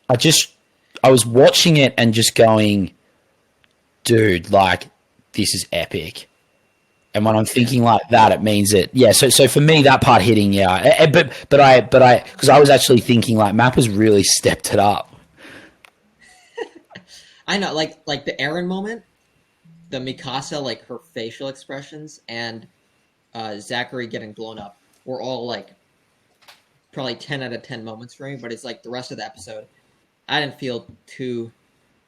[SPEAKER 2] I was watching it and just going, dude, like this is epic. And when I'm thinking like that, it means it. Yeah. So for me, that part hitting, yeah. But I because I was actually thinking like Mappa's really stepped it up.
[SPEAKER 1] I know, like the Eren moment, the Mikasa, like her facial expressions, and Zachary getting blown up were all like probably 10 out of 10 moments for me. But it's like the rest of the episode, I didn't feel too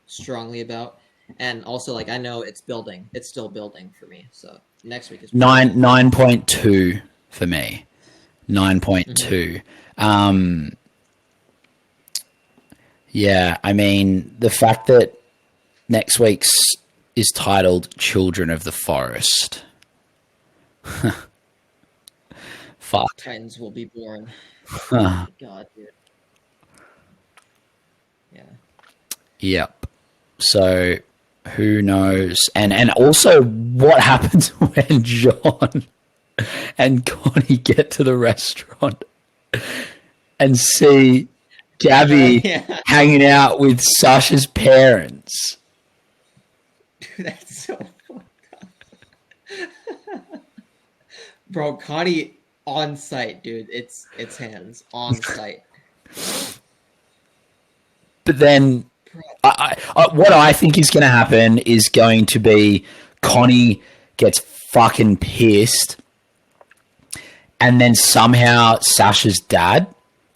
[SPEAKER 1] strongly about. And also, like I know it's building, it's still building for me. So next week is
[SPEAKER 2] 9.2 for me. 9.2. Yeah, I mean the fact that next week's is titled "Children of the Forest." Fuck.
[SPEAKER 1] Titans will be born. Oh, God, dude. Yeah.
[SPEAKER 2] Yep. So who knows? And also what happens when John and Connie get to the restaurant and see Gabby hanging out with Sasha's parents.
[SPEAKER 1] Dude, that's so fucked up. Bro, Connie on site, dude. It's hands on site.
[SPEAKER 2] But then what I think is going to happen is going to be Connie gets fucking pissed, and then somehow Sasha's dad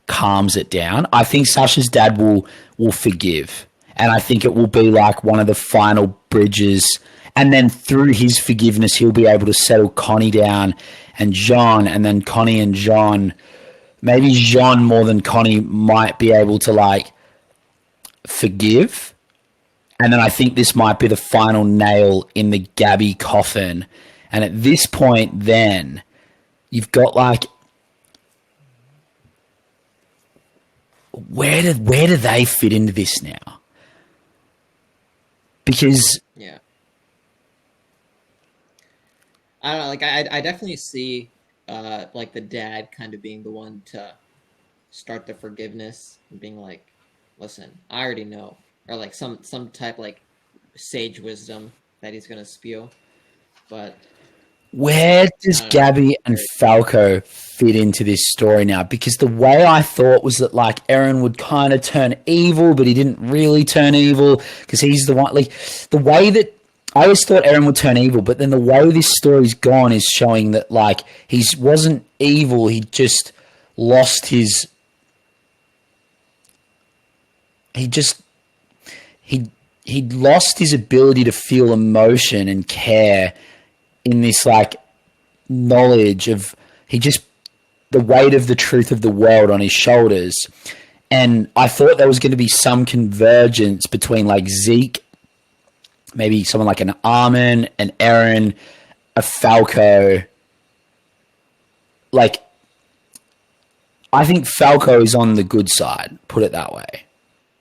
[SPEAKER 2] calms it down. I think Sasha's dad will forgive, and I think it will be like one of the final bridges, and then through his forgiveness he'll be able to settle Connie down and Jean, and then Connie and Jean, maybe Jean more than Connie, might be able to like forgive. And then I think this might be the final nail in the Gabby coffin. And at this point, then you've got like, where do they fit into this now? Because
[SPEAKER 1] yeah, I don't know. Like I definitely see like the dad kind of being the one to start the forgiveness and being like, listen, I already know, or like some type like sage wisdom that he's gonna spew. But
[SPEAKER 2] where does Gabby and Falco fit into this story now? Because the way I thought was that like Eren would kind of turn evil, but he didn't really turn evil because he's the one. Like the way that I always thought Eren would turn evil, but then the way this story's gone is showing that like he wasn't evil. He just lost his. He lost his ability to feel emotion and care in this like knowledge of the weight of the truth of the world on his shoulders. And I thought there was going to be some convergence between like Zeke, maybe someone like an Armin, an Eren, a Falco. Like, I think Falco is on the good side, put it that way.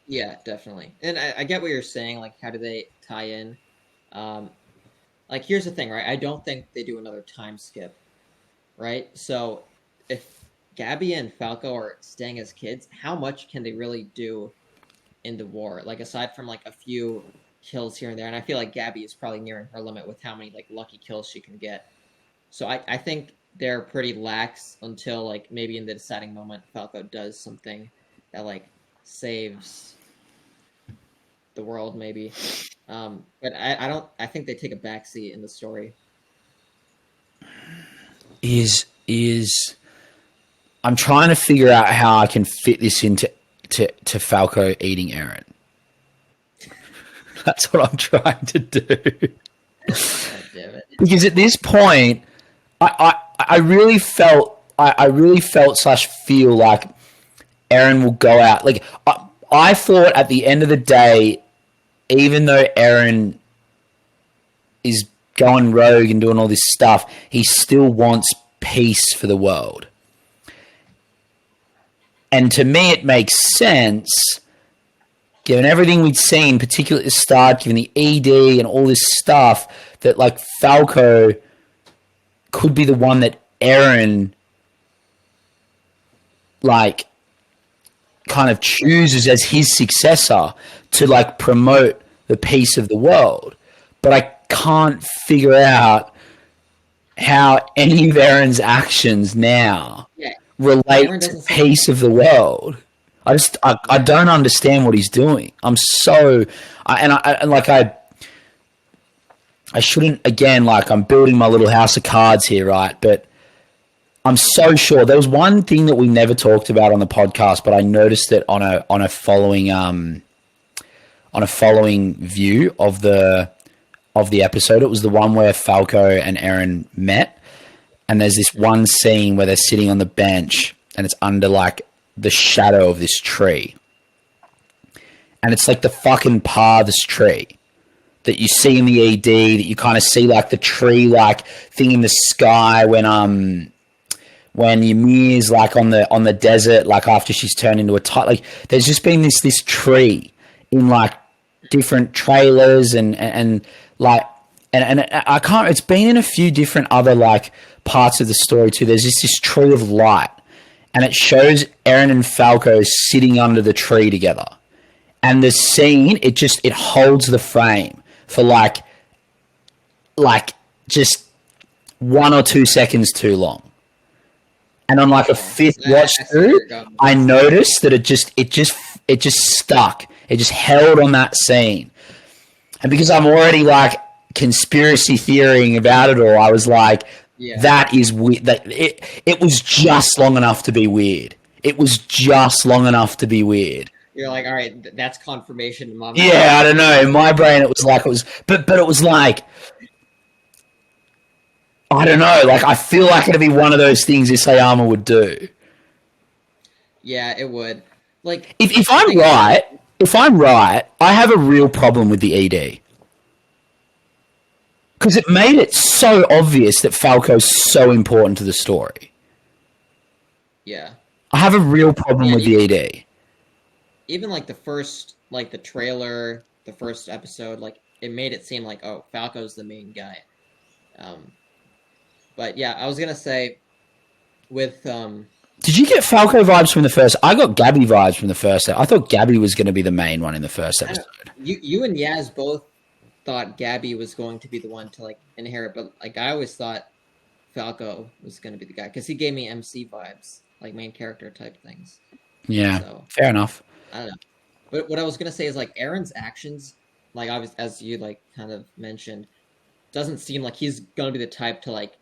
[SPEAKER 1] yeah, definitely. And I get what you're saying. Like, how do they tie in? Like, here's the thing, right? I don't think they do another time skip, right? So, if Gabby and Falco are staying as kids, how much can they really do in the war? Like, aside from like a few kills here and there, and I feel like Gabby is probably nearing her limit with how many like lucky kills she can get. So I think they're pretty lax until like maybe in the deciding moment Falco does something that like saves the world maybe. But I think they take a backseat in the story.
[SPEAKER 2] I'm trying to figure out how I can fit this into to Falco eating Eren. That's what I'm trying to do.
[SPEAKER 1] God damn it.
[SPEAKER 2] Because at this point, I really felt / feel like Eren will go out. Like I thought at the end of the day, even though Eren is going rogue and doing all this stuff, he still wants peace for the world. And to me, it makes sense, given everything we'd seen, particularly at the start, given the ED and all this stuff, that like Falco could be the one that Eren like kind of chooses as his successor to like promote the peace of the world. But I can't figure out how any of Eren's actions now relate to the peace of the world. I don't understand what he's doing. I shouldn't, again, like I'm building my little house of cards here, right? But I'm so sure there was one thing that we never talked about on the podcast, but I noticed it on a following view of the episode. It was the one where Falco and Eren met, and there's this one scene where they're sitting on the bench and it's under like the shadow of this tree, and it's like the fucking paths tree that you see in the ED, that you kind of see like the tree like thing in the sky when Ymir's like on the desert, like after she's turned into a tiger. Like there's just been this tree in like different trailers and I can't, it's been in a few different other like parts of the story too. There's just this tree of light, and it shows Eren and Falco sitting under the tree together. And the scene, it holds the frame for like just 1 or 2 seconds too long. And on like a fifth watch through, I noticed that it just stuck. It just held on that scene. And because I'm already like conspiracy theorying about it all, I was like,
[SPEAKER 1] Yeah.
[SPEAKER 2] that is weird. That it was just long enough to be weird. It was just long enough to be weird.
[SPEAKER 1] You're like, all right, that's confirmation in my mind.
[SPEAKER 2] Yeah, I don't know. In my brain, it was like it was, but it was like, I don't know. Like, I feel like it'd be one of those things Isayama would do.
[SPEAKER 1] Yeah, it would. Like,
[SPEAKER 2] If I'm right, I have a real problem with the ED. Because it made it so obvious that Falco's so important to the story.
[SPEAKER 1] yeah.
[SPEAKER 2] I have a real problem with the ED.
[SPEAKER 1] Even like the trailer, the first episode, like it made it seem like, oh, Falco's the main guy. But yeah, I was gonna say with
[SPEAKER 2] Did you get Falco vibes from the first? I got Gabby vibes from the first. I thought Gabby was going to be the main one in the first episode.
[SPEAKER 1] You and Yaz both thought Gabby was going to be the one to like inherit, but like I always thought Falco was going to be the guy because he gave me MC vibes, like main character type things.
[SPEAKER 2] Yeah,
[SPEAKER 1] so,
[SPEAKER 2] fair enough.
[SPEAKER 1] I don't know. But what I was gonna say is like Eren's actions, like obviously as you like kind of mentioned, doesn't seem like he's gonna be the type to like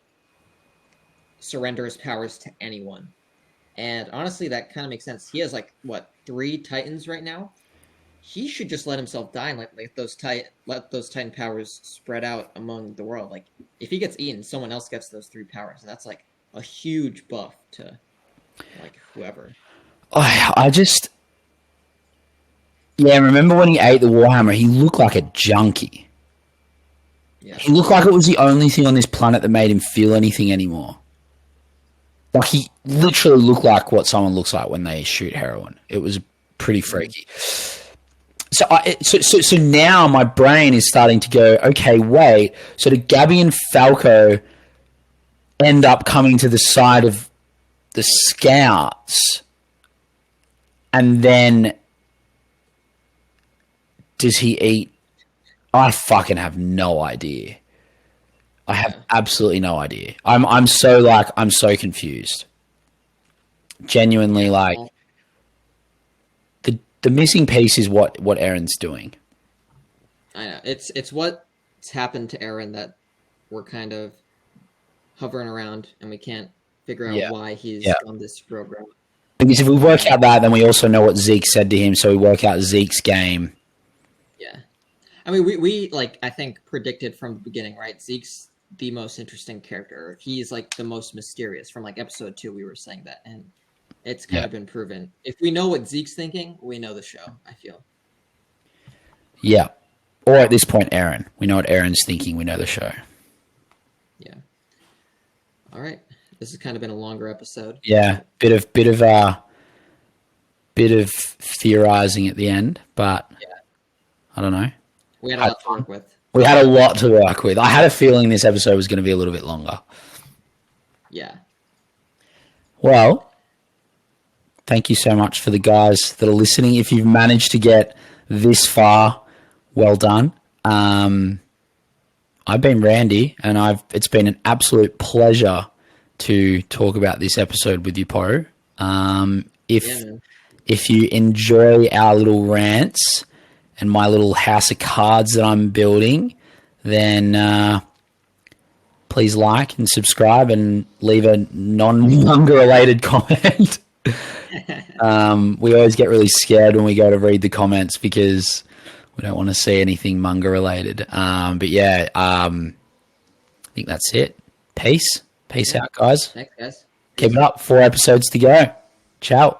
[SPEAKER 1] surrender his powers to anyone. And honestly, that kind of makes sense. He has like what 3 Titans right now. He should just let himself die and let those Titan powers spread out among the world. Like if he gets eaten, someone else gets those 3 powers, and that's like a huge buff to like whoever.
[SPEAKER 2] I just. Yeah, remember when he ate the Warhammer? He looked like a junkie.
[SPEAKER 1] Yeah.
[SPEAKER 2] He looked like it was the only thing on this planet that made him feel anything anymore. Like, he literally looked like what someone looks like when they shoot heroin. It was pretty freaky. So now my brain is starting to go, okay, wait. So did Gabby and Falco end up coming to the side of the Scouts? And then does he eat? I fucking have no idea. I have absolutely no idea. I'm so confused. Genuinely, like the missing piece is what Eren's doing.
[SPEAKER 1] I know it's what's happened to Eren that we're kind of hovering around, and we can't figure out why he's on this program.
[SPEAKER 2] Because if we work out that, then we also know what Zeke said to him, so we work out Zeke's game.
[SPEAKER 1] Yeah, I mean, we like I think predicted from the beginning, right? Zeke's the most interesting character. He's like the most mysterious. From like episode 2, we were saying that, and it's kind of been proven. If we know what Zeke's thinking, we know the show. I feel.
[SPEAKER 2] Yeah, or at this point, Eren. We know what Eren's thinking. We know the show.
[SPEAKER 1] Yeah. All right. This has kind of been a longer episode.
[SPEAKER 2] Yeah, bit of theorizing at the end, but I don't know.
[SPEAKER 1] We had a lot to work with.
[SPEAKER 2] We had a lot to work with. I had a feeling this episode was going to be a little bit longer.
[SPEAKER 1] Yeah.
[SPEAKER 2] Well, thank you so much for the guys that are listening. If you've managed to get this far, well done. I've been Randy, and it's been an absolute pleasure to talk about this episode with you, Poe. If you enjoy our little rants and my little house of cards that I'm building, then please like and subscribe and leave a non-manga related comment. We always get really scared when we go to read the comments because we don't want to see anything manga related. But yeah, I think that's it. Peace out, guys.
[SPEAKER 1] Thanks, guys.
[SPEAKER 2] Keep it up. 4 episodes to go. Ciao.